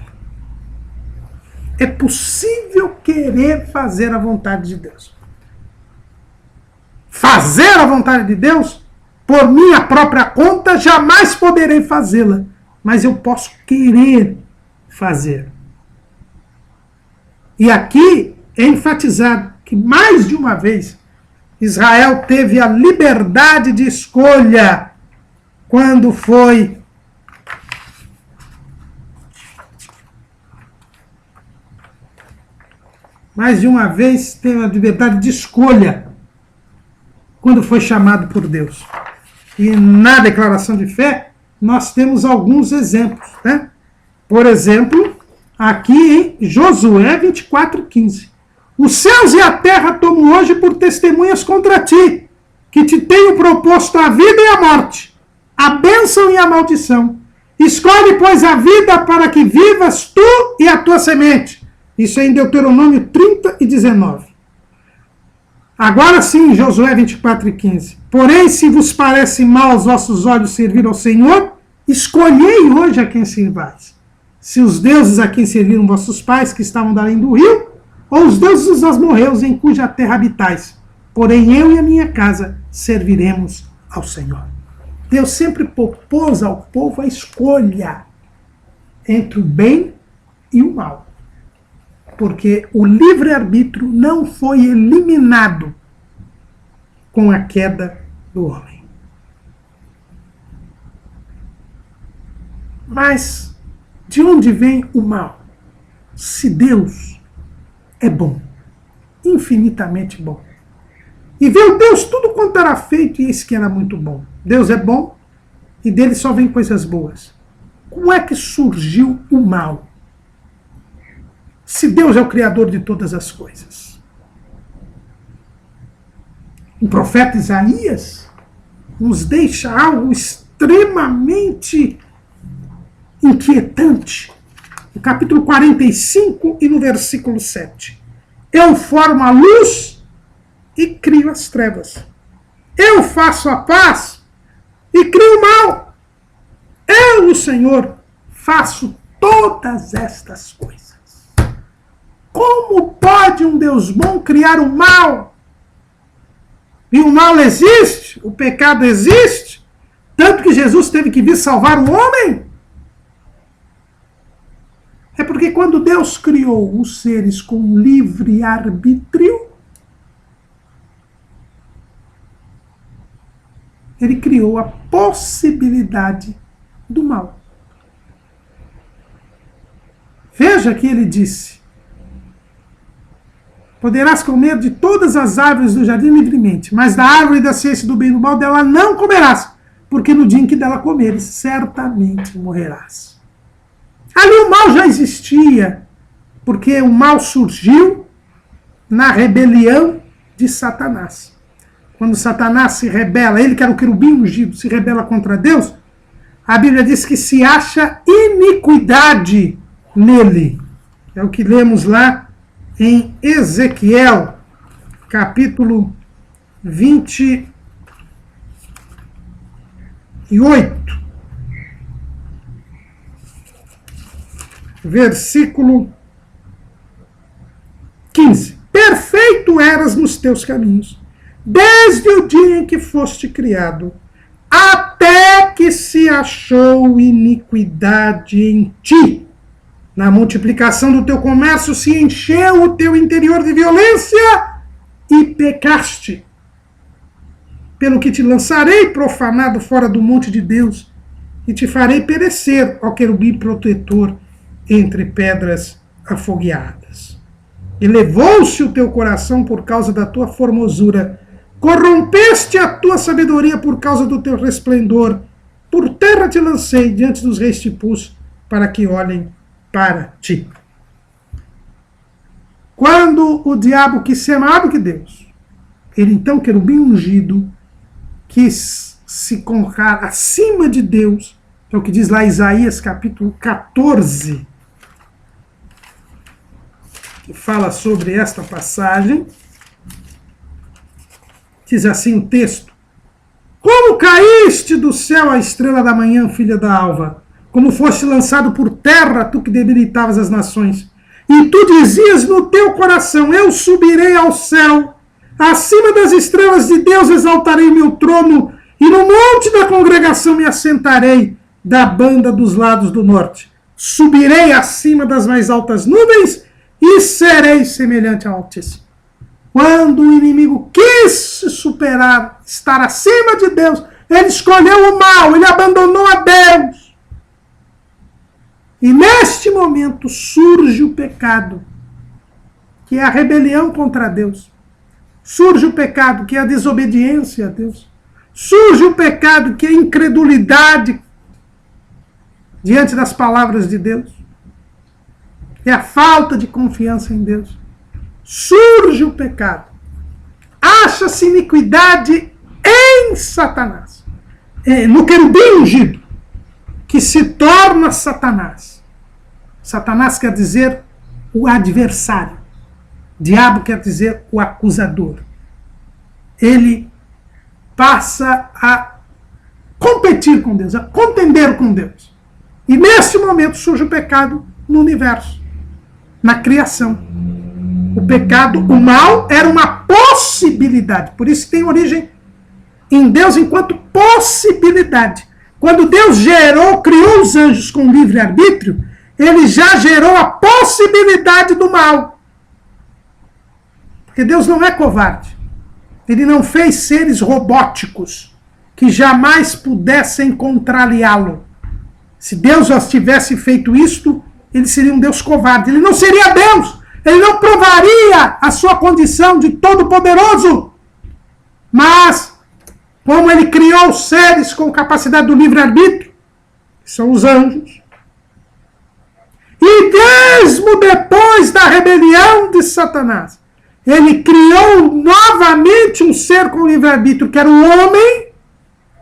A: é possível querer fazer a vontade de Deus. Fazer a vontade de Deus, por minha própria conta, jamais poderei fazê-la. Mas eu posso querer fazer. E aqui é enfatizado que, mais de uma vez, Israel teve a liberdade de escolha quando foi teve a liberdade de escolha quando foi chamado por Deus. E na declaração de fé, nós temos alguns exemplos, né? Por exemplo, aqui em Josué 24:15. Os céus e a terra tomo hoje por testemunhas contra ti, que te tenho proposto a vida e a morte, a bênção e a maldição. Escolhe, pois, a vida para que vivas tu e a tua semente. Isso é em Deuteronômio 30:19. Agora sim, Josué 24:15. Porém, se vos parece mal aos vossos olhos servir ao Senhor, escolhei hoje a quem servais. Se os deuses a quem serviram vossos pais, que estavam da além do rio, ou os deuses dos amorreus em cuja terra habitais. Porém, eu e a minha casa serviremos ao Senhor. Deus sempre propôs ao povo a escolha entre o bem e o mal. Porque o livre-arbítrio não foi eliminado com a queda do homem. Mas de onde vem o mal? Se Deus é bom, infinitamente bom, e viu Deus tudo quanto era feito, e eis que era muito bom. Deus é bom e dele só vem coisas boas. Como é que surgiu o mal? Se Deus é o Criador de todas as coisas. O profeta Isaías nos deixa algo extremamente inquietante. No capítulo 45 e no versículo 7. Eu formo a luz e crio as trevas. Eu faço a paz e crio o mal. Eu, o Senhor, faço todas estas coisas. Como pode um Deus bom criar o mal? E o mal existe, o pecado existe, tanto que Jesus teve que vir salvar o homem. É porque quando Deus criou os seres com livre arbítrio, ele criou a possibilidade do mal. Veja que ele disse: poderás comer de todas as árvores do jardim livremente, mas da árvore da ciência do bem e do mal dela não comerás, porque no dia em que dela comeres, certamente morrerás. Ali o mal já existia, porque o mal surgiu na rebelião de Satanás. Quando Satanás se rebela, ele que era o querubim ungido, se rebela contra Deus, a Bíblia diz que se acha iniquidade nele. É o que lemos lá em Ezequiel, capítulo 28. Versículo 15. Perfeito eras nos teus caminhos, desde o dia em que foste criado, até que se achou iniquidade em ti. Na multiplicação do teu comércio se encheu o teu interior de violência e pecaste. Pelo que te lançarei profanado fora do monte de Deus e te farei perecer, ó querubim protetor, entre pedras afogueadas. Elevou-se o teu coração por causa da tua formosura, corrompeste a tua sabedoria por causa do teu resplendor. Por terra te lancei, diante dos reis te pus, para que olhem para ti. Quando o diabo quis ser maior do que Deus, ele então, querubim ungido, quis se colocar acima de Deus, é o que diz lá Isaías capítulo 14, que fala sobre esta passagem. Diz assim o texto: Como caíste do céu, a estrela da manhã, filha da alva? Como foste lançado por terra, tu que debilitavas as nações. E tu dizias no teu coração, eu subirei ao céu, acima das estrelas de Deus exaltarei meu trono, e no monte da congregação me assentarei, da banda dos lados do norte. Subirei acima das mais altas nuvens, e serei semelhante ao Altíssimo. Quando o inimigo quis se superar, estar acima de Deus, ele escolheu o mal, ele abandonou a Deus. E neste momento surge o pecado, que é a rebelião contra Deus. Surge o pecado, que é a desobediência a Deus. Surge o pecado, que é a incredulidade diante das palavras de Deus. É a falta de confiança em Deus. Surge o pecado. Acha-se iniquidade em Satanás. No querubim ungido, que se torna Satanás. Satanás quer dizer o adversário. Diabo quer dizer o acusador. Ele passa a competir com Deus, a contender com Deus. E neste momento surge o pecado no universo, na criação. O pecado, o mal, era uma possibilidade. Por isso tem origem em Deus enquanto possibilidade. Quando Deus criou os anjos com livre-arbítrio, ele já gerou a possibilidade do mal. Porque Deus não é covarde. Ele não fez seres robóticos que jamais pudessem contrariá-lo. Se Deus já tivesse feito isto, ele seria um Deus covarde. Ele não seria Deus. Ele não provaria a sua condição de todo-poderoso. Mas, como ele criou seres com capacidade do livre-arbítrio, que são os anjos, e mesmo depois da rebelião de Satanás, ele criou novamente um ser com livre-arbítrio, que era o homem.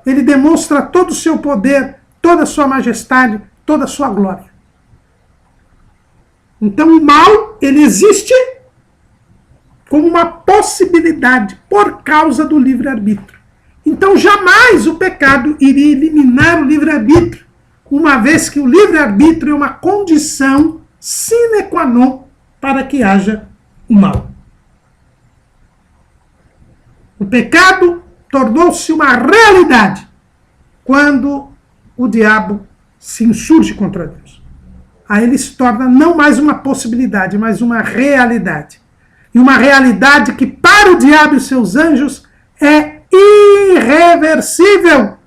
A: Ele demonstra todo o seu poder, toda a sua majestade, toda a sua glória. Então o mal, ele existe como uma possibilidade por causa do livre-arbítrio. Então jamais o pecado iria eliminar o livre-arbítrio, uma vez que o livre-arbítrio é uma condição sine qua non para que haja o mal. O pecado tornou-se uma realidade quando o diabo se insurge contra Deus. Aí ele se torna não mais uma possibilidade, mas uma realidade. E uma realidade que para o diabo e seus anjos é irreversível,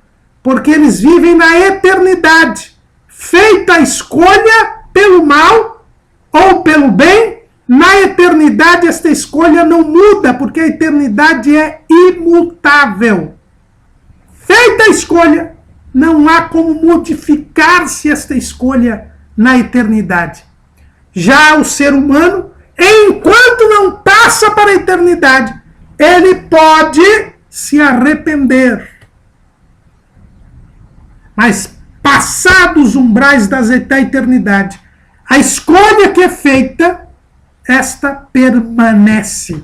A: porque eles vivem na eternidade. Feita a escolha pelo mal ou pelo bem, na eternidade esta escolha não muda, porque a eternidade é imutável. Feita a escolha, não há como modificar-se esta escolha na eternidade. Já o ser humano, enquanto não passa para a eternidade, ele pode se arrepender. Mas passados os umbrais da eternidade, a escolha que é feita, esta permanece.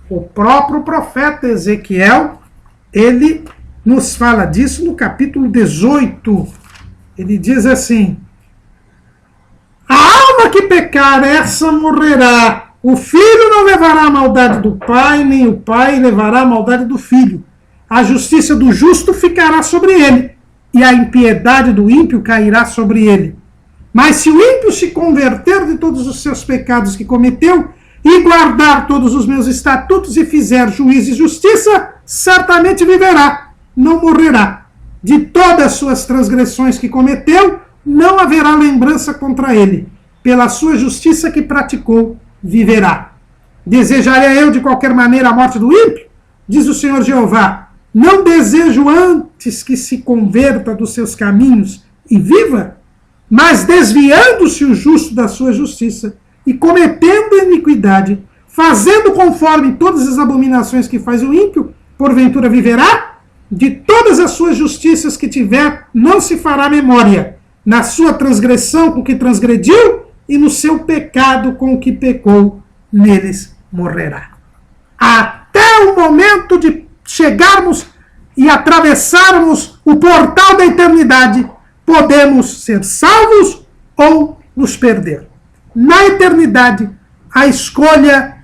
A: O próprio profeta Ezequiel, ele nos fala disso no capítulo 18. Ele diz assim: a alma que pecar, essa morrerá. O filho não levará a maldade do pai, nem o pai levará a maldade do filho. A justiça do justo ficará sobre ele, e a impiedade do ímpio cairá sobre ele. Mas se o ímpio se converter de todos os seus pecados que cometeu, e guardar todos os meus estatutos, e fizer juízo e justiça, certamente viverá, não morrerá. De todas as suas transgressões que cometeu, não haverá lembrança contra ele. Pela sua justiça que praticou, viverá. Desejaria eu de qualquer maneira a morte do ímpio? Diz o Senhor Jeová. Não desejo antes que se converta dos seus caminhos e viva? Mas desviando-se o justo da sua justiça e cometendo iniquidade, fazendo conforme todas as abominações que faz o ímpio, porventura viverá? De todas as suas justiças que tiver, não se fará memória. Na sua transgressão com que transgrediu, e no seu pecado com que pecou, neles morrerá. Até o momento de chegarmos e atravessarmos o portal da eternidade, podemos ser salvos ou nos perder. Na eternidade, a escolha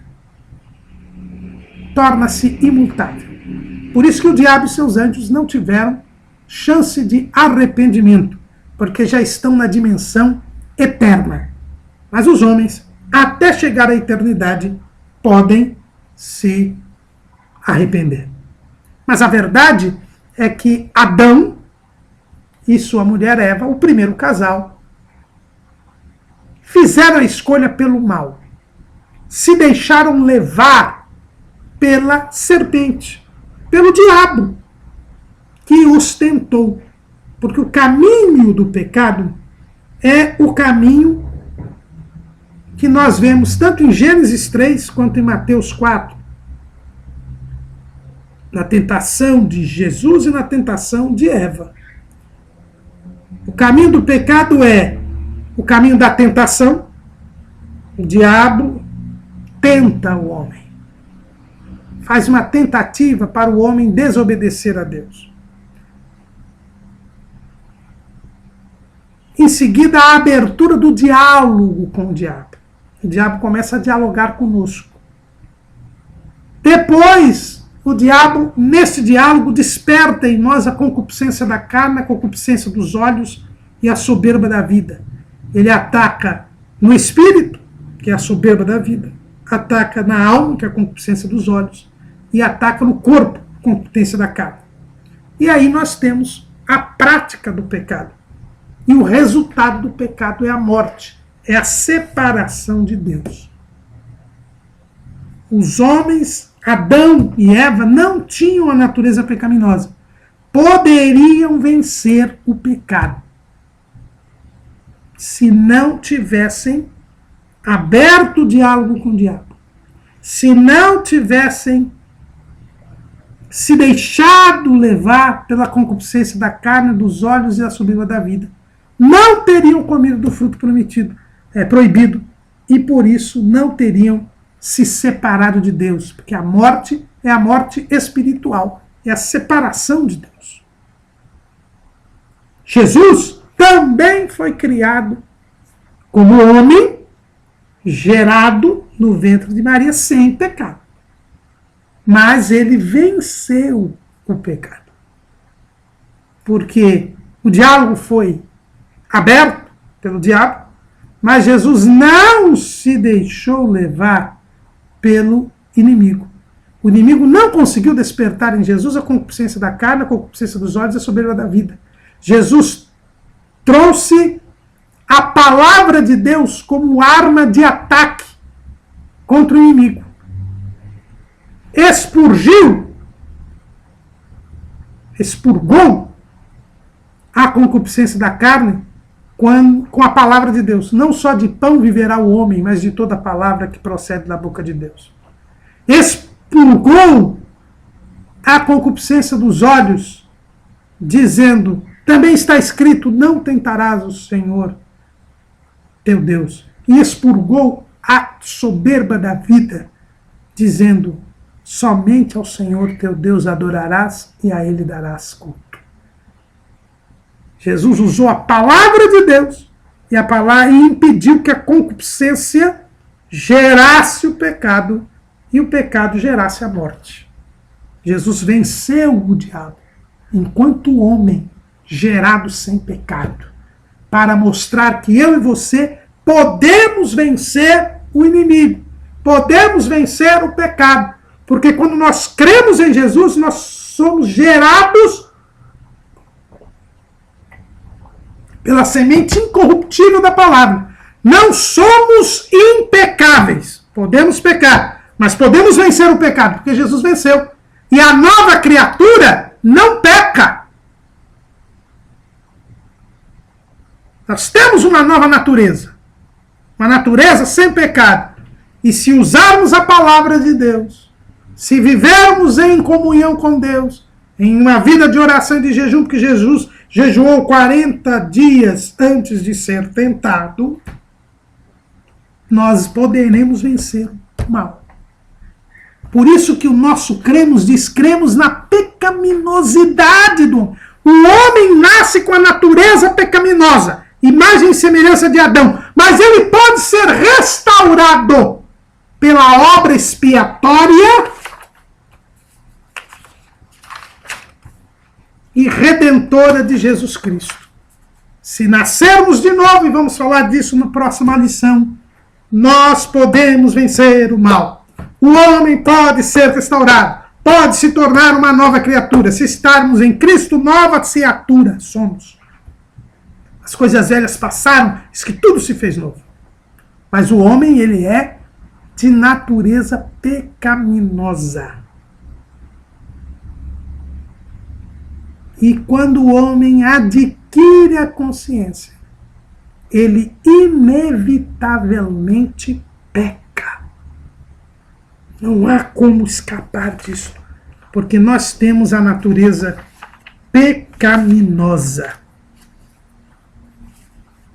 A: torna-se imutável. Por isso que o diabo e seus anjos não tiveram chance de arrependimento, porque já estão na dimensão eterna. Mas os homens, até chegar à eternidade, podem se arrepender. Mas a verdade é que Adão e sua mulher Eva, o primeiro casal, fizeram a escolha pelo mal. Se deixaram levar pela serpente, pelo diabo, que os tentou. Porque o caminho do pecado é o caminho que nós vemos tanto em Gênesis 3 quanto em Mateus 4. Na tentação de Jesus e na tentação de Eva. O caminho do pecado é o caminho da tentação. O diabo tenta o homem. Faz uma tentativa para o homem desobedecer a Deus. Em seguida, a abertura do diálogo com o diabo. O diabo começa a dialogar conosco. Depois, o diabo, nesse diálogo, desperta em nós a concupiscência da carne, a concupiscência dos olhos e a soberba da vida. Ele ataca no espírito, que é a soberba da vida, ataca na alma, que é a concupiscência dos olhos, e ataca no corpo, a concupiscência da carne. E aí nós temos a prática do pecado. E o resultado do pecado é a morte, é a separação de Deus. Os homens, Adão e Eva, não tinham a natureza pecaminosa. Poderiam vencer o pecado se não tivessem aberto o diálogo com o diabo. Se não tivessem se deixado levar pela concupiscência da carne, dos olhos e a soberba da vida. Não teriam comido do fruto proibido, e por isso não teriam se separado de Deus, porque a morte é a morte espiritual, é a separação de Deus. Jesus também foi criado como homem, gerado no ventre de Maria sem pecado. Mas ele venceu o pecado. Porque o diálogo foi aberto pelo diabo, mas Jesus não se deixou levar pelo inimigo. O inimigo não conseguiu despertar em Jesus a concupiscência da carne, a concupiscência dos olhos e a soberba da vida. Jesus trouxe a palavra de Deus como arma de ataque contra o inimigo. Expurgou a concupiscência da carne com a palavra de Deus. Não só de pão viverá o homem, mas de toda palavra que procede da boca de Deus. Expurgou a concupiscência dos olhos, dizendo, também está escrito, não tentarás o Senhor teu Deus. E expurgou a soberba da vida, dizendo, somente ao Senhor teu Deus adorarás e a Ele darás culto. Jesus usou a palavra de Deus e impediu que a concupiscência gerasse o pecado e o pecado gerasse a morte. Jesus venceu o diabo enquanto homem gerado sem pecado, para mostrar que eu e você podemos vencer o inimigo, podemos vencer o pecado, porque quando nós cremos em Jesus, nós somos gerados pela semente incorruptível da palavra. Não somos impecáveis. Podemos pecar, mas podemos vencer o pecado, porque Jesus venceu. E a nova criatura não peca. Nós temos uma nova natureza. Uma natureza sem pecado. E se usarmos a palavra de Deus, se vivermos em comunhão com Deus, em uma vida de oração e de jejum, porque Jesus jejuou 40 dias antes de ser tentado, nós poderemos vencer o mal. Por isso que o nosso cremos diz, cremos na pecaminosidade do homem. O homem nasce com a natureza pecaminosa, imagem e semelhança de Adão, mas ele pode ser restaurado pela obra expiatória e redentora de Jesus Cristo. Se nascermos de novo, e vamos falar disso na próxima lição, nós podemos vencer o mal. O homem pode ser restaurado, pode se tornar uma nova criatura. Se estarmos em Cristo, nova criatura somos. As coisas velhas passaram, diz que tudo se fez novo. Mas o homem, ele é de natureza pecaminosa. E quando o homem adquire a consciência, ele inevitavelmente peca. Não há como escapar disso, porque nós temos a natureza pecaminosa.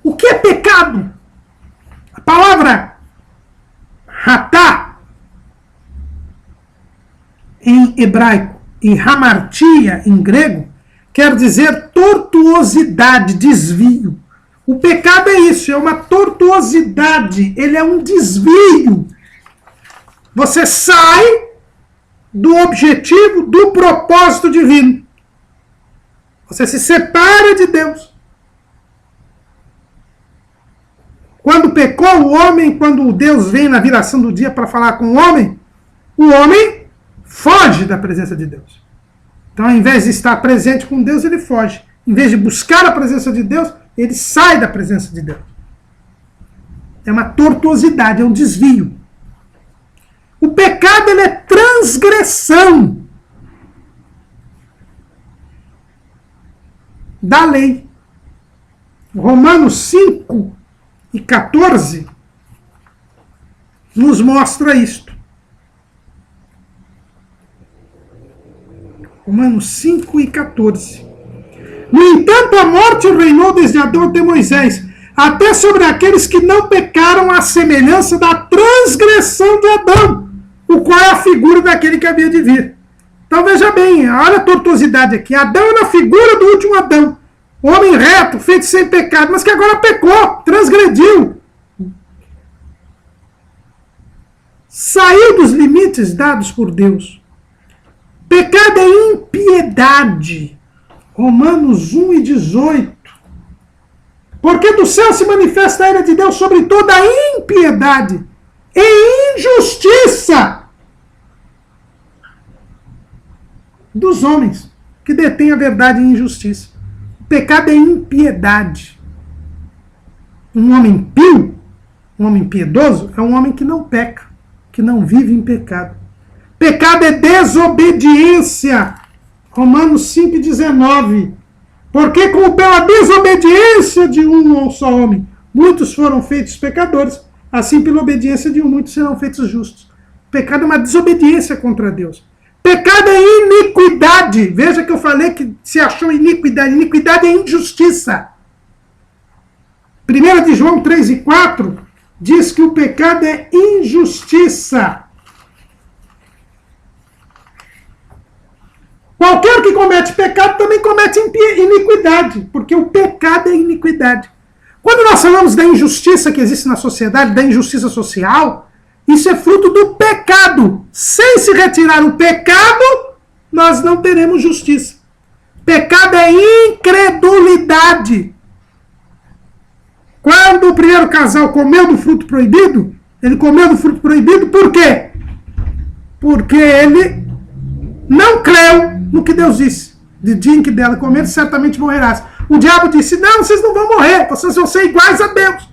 A: O que é pecado? A palavra ratá, em hebraico, e hamartia, em grego, quer dizer tortuosidade, desvio. O pecado é isso, é uma tortuosidade, ele é um desvio. Você sai do objetivo, do propósito divino. Você se separa de Deus. Quando pecou o homem, quando Deus vem na viração do dia para falar com o homem foge da presença de Deus. Então, ao invés de estar presente com Deus, ele foge. Em vez de buscar a presença de Deus, ele sai da presença de Deus. É uma tortuosidade, é um desvio. O pecado, ele é transgressão da lei. Romanos 5 e 14 nos mostra isto. Romanos 5 e 14. No entanto, a morte reinou desde Adão até Moisés, até sobre aqueles que não pecaram à semelhança da transgressão de Adão, o qual é a figura daquele que havia de vir. Então veja bem, olha a tortuosidade aqui. Adão era a figura do último Adão, homem reto, feito sem pecado, mas que agora pecou, transgrediu. Saiu dos limites dados por Deus. Pecado é impiedade. Romanos 1 e 18. Porque do céu se manifesta a ira de Deus sobre toda a impiedade e injustiça dos homens que detêm a verdade e injustiça. O pecado é impiedade. Um homem pio, um homem piedoso, é um homem que não peca, que não vive em pecado. Pecado é desobediência. Romanos 5,19. Porque como pela desobediência de um só homem, muitos foram feitos pecadores, assim pela obediência de um, muitos serão feitos justos. Pecado é uma desobediência contra Deus. Pecado é iniquidade. Veja que eu falei que se achou iniquidade. Iniquidade é injustiça. 1 de João 3 e 4 diz que o pecado é injustiça. Qualquer que comete pecado também comete iniquidade, porque o pecado é iniquidade. Quando nós falamos da injustiça que existe na sociedade, da injustiça social, isso é fruto do pecado. Sem se retirar o pecado, nós não teremos justiça. Pecado é incredulidade. Quando o primeiro casal comeu do fruto proibido, ele comeu do fruto proibido por quê? Porque ele não creu no que Deus disse. De dia em que dela comer, certamente morrerás. O diabo disse, não, vocês não vão morrer, vocês vão ser iguais a Deus.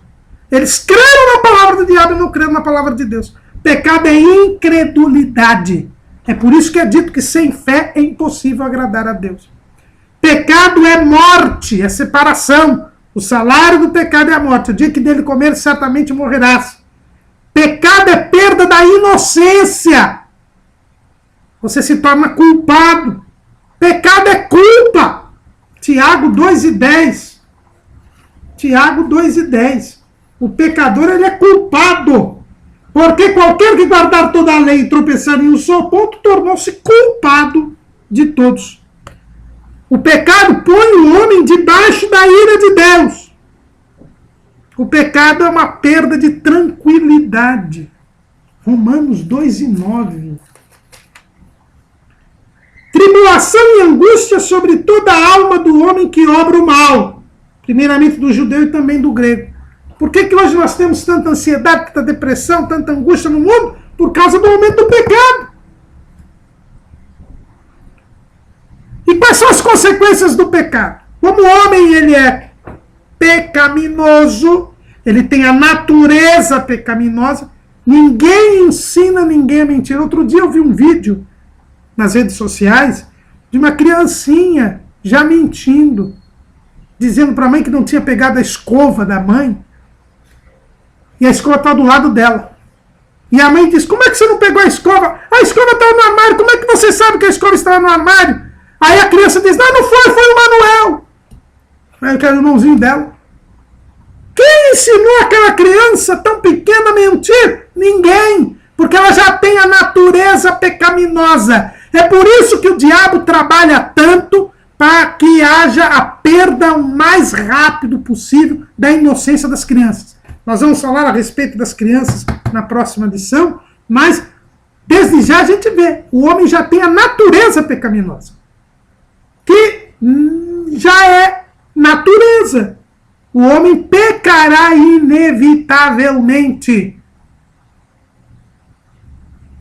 A: Eles creram na palavra do diabo e não creram na palavra de Deus. Pecado é incredulidade. É por isso que é dito que sem fé é impossível agradar a Deus. Pecado é morte, é separação. O salário do pecado é a morte. O dia que dele comer, certamente morrerás. Pecado é perda da inocência. Você se torna culpado. Pecado é culpa. Tiago 2:10. Tiago 2:10. O pecador, ele é culpado. Porque qualquer que guardar toda a lei e tropeçar em um só ponto, tornou-se culpado de todos. O pecado põe o homem debaixo da ira de Deus. O pecado é uma perda de tranquilidade. Romanos 2:9. Tribulação e angústia sobre toda a alma do homem que obra o mal. Primeiramente do judeu e também do grego. Por que hoje nós temos tanta ansiedade, tanta depressão, tanta angústia no mundo? Por causa do aumento do pecado. E quais são as consequências do pecado? Como o homem ele é pecaminoso, ele tem a natureza pecaminosa, ninguém ensina ninguém a mentir. Outro dia eu vi um vídeo nas redes sociais de uma criancinha já mentindo, dizendo para a mãe que não tinha pegado a escova da mãe, e a escova está do lado dela. E a mãe diz, como é que você não pegou a escova? A escova estava no armário, como é que você sabe que a escova estava no armário? Aí a criança diz, não foi o Manuel. Aí eu quero o irmãozinho dela. Quem ensinou aquela criança tão pequena a mentir? Ninguém, porque ela já tem a natureza pecaminosa. É por isso que o diabo trabalha tanto para que haja a perda o mais rápido possível da inocência das crianças. Nós vamos falar a respeito das crianças na próxima lição, mas desde já a gente vê, o homem já tem a natureza pecaminosa, que já é natureza. O homem pecará inevitavelmente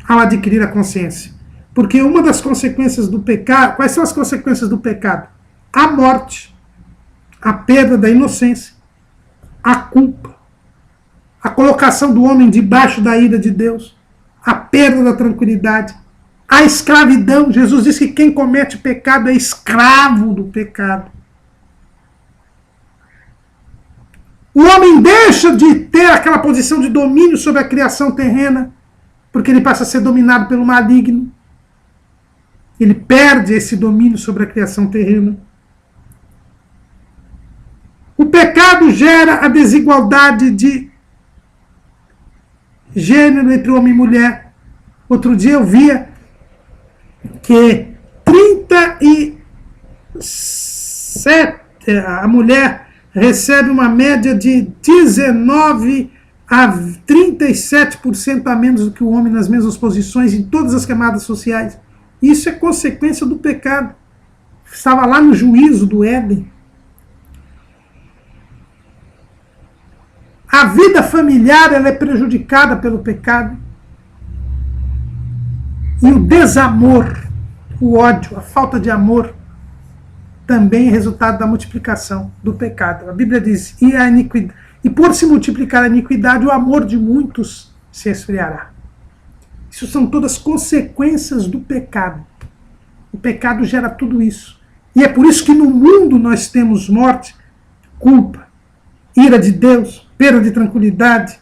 A: ao adquirir a consciência. Porque uma das consequências do pecado, quais são as consequências do pecado? A morte, a perda da inocência, a culpa, a colocação do homem debaixo da ira de Deus, a perda da tranquilidade, a escravidão. Jesus diz que quem comete pecado é escravo do pecado. O homem deixa de ter aquela posição de domínio sobre a criação terrena, porque ele passa a ser dominado pelo maligno. Ele perde esse domínio sobre a criação terrena. O pecado gera a desigualdade de gênero entre homem e mulher. Outro dia eu via que 37, a mulher recebe uma média de 19 a 37% a menos do que o homem nas mesmas posições em todas as camadas sociais. Isso é consequência do pecado. Estava lá no juízo do Éden. A vida familiar ela é prejudicada pelo pecado. E o desamor, o ódio, a falta de amor, também é resultado da multiplicação do pecado. A Bíblia diz, e por se multiplicar a iniquidade, o amor de muitos se esfriará. Isso são todas consequências do pecado. O pecado gera tudo isso. E é por isso que no mundo nós temos morte, culpa, ira de Deus, perda de tranquilidade,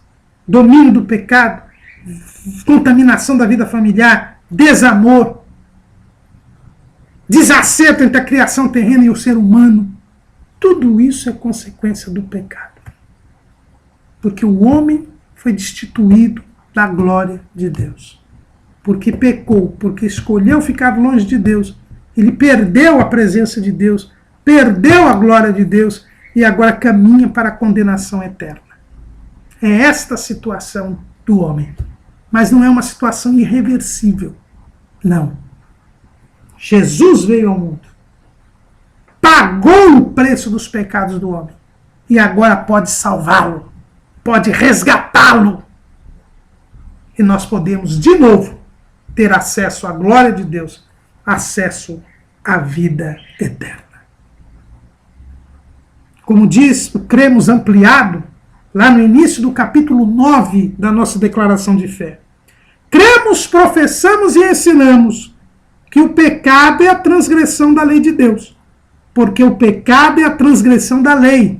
A: domínio do pecado, contaminação da vida familiar, desamor, desacerto entre a criação terrena e o ser humano. Tudo isso é consequência do pecado. Porque o homem foi destituído da glória de Deus. Porque pecou, porque escolheu ficar longe de Deus. Ele perdeu a presença de Deus, perdeu a glória de Deus e agora caminha para a condenação eterna. É esta a situação do homem. Mas não é uma situação irreversível. Não. Jesus veio ao mundo, pagou o preço dos pecados do homem e agora pode salvá-lo, pode resgatá-lo. E nós podemos, de novo, ter acesso à glória de Deus, acesso à vida eterna. Como diz o Cremos Ampliado, lá no início do capítulo 9 da nossa declaração de fé. Cremos, professamos e ensinamos que o pecado é a transgressão da lei de Deus. Porque o pecado é a transgressão da lei.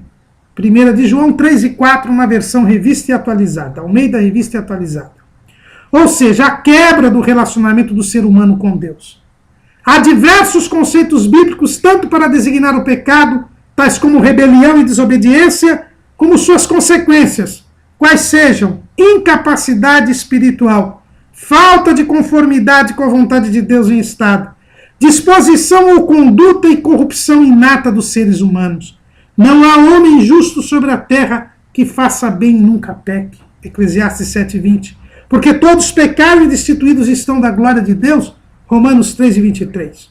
A: 1 de João 3 e 4 na versão revista e atualizada, ao meio da revista e atualizada. Ou seja, a quebra do relacionamento do ser humano com Deus. Há diversos conceitos bíblicos, tanto para designar o pecado, tais como rebelião e desobediência, como suas consequências, quais sejam incapacidade espiritual, falta de conformidade com a vontade de Deus em estado, disposição ou conduta e corrupção inata dos seres humanos. Não há homem justo sobre a terra que faça bem e nunca peque. Eclesiastes 7:20. Porque todos pecaram e destituídos estão da glória de Deus. Romanos 3:23.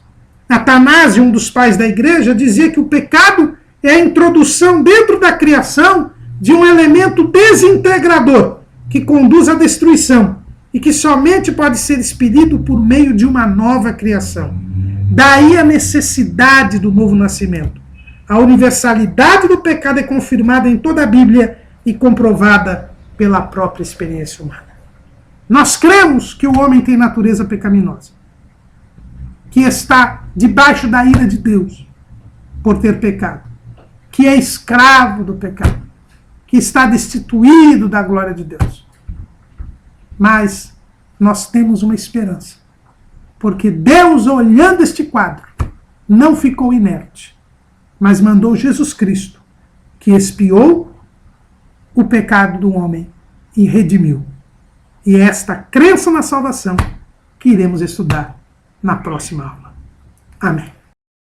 A: Atanásio, um dos pais da igreja, dizia que o pecado é a introdução dentro da criação de um elemento desintegrador que conduz à destruição e que somente pode ser expelido por meio de uma nova criação. Daí a necessidade do novo nascimento. A universalidade do pecado é confirmada em toda a Bíblia e comprovada pela própria experiência humana. Nós cremos que o homem tem natureza pecaminosa, que está debaixo da ira de Deus por ter pecado, que é escravo do pecado, que está destituído da glória de Deus. Mas nós temos uma esperança, porque Deus, olhando este quadro, não ficou inerte, mas mandou Jesus Cristo, que expiou o pecado do homem e redimiu. E é esta crença na salvação que iremos estudar na próxima aula. Amém.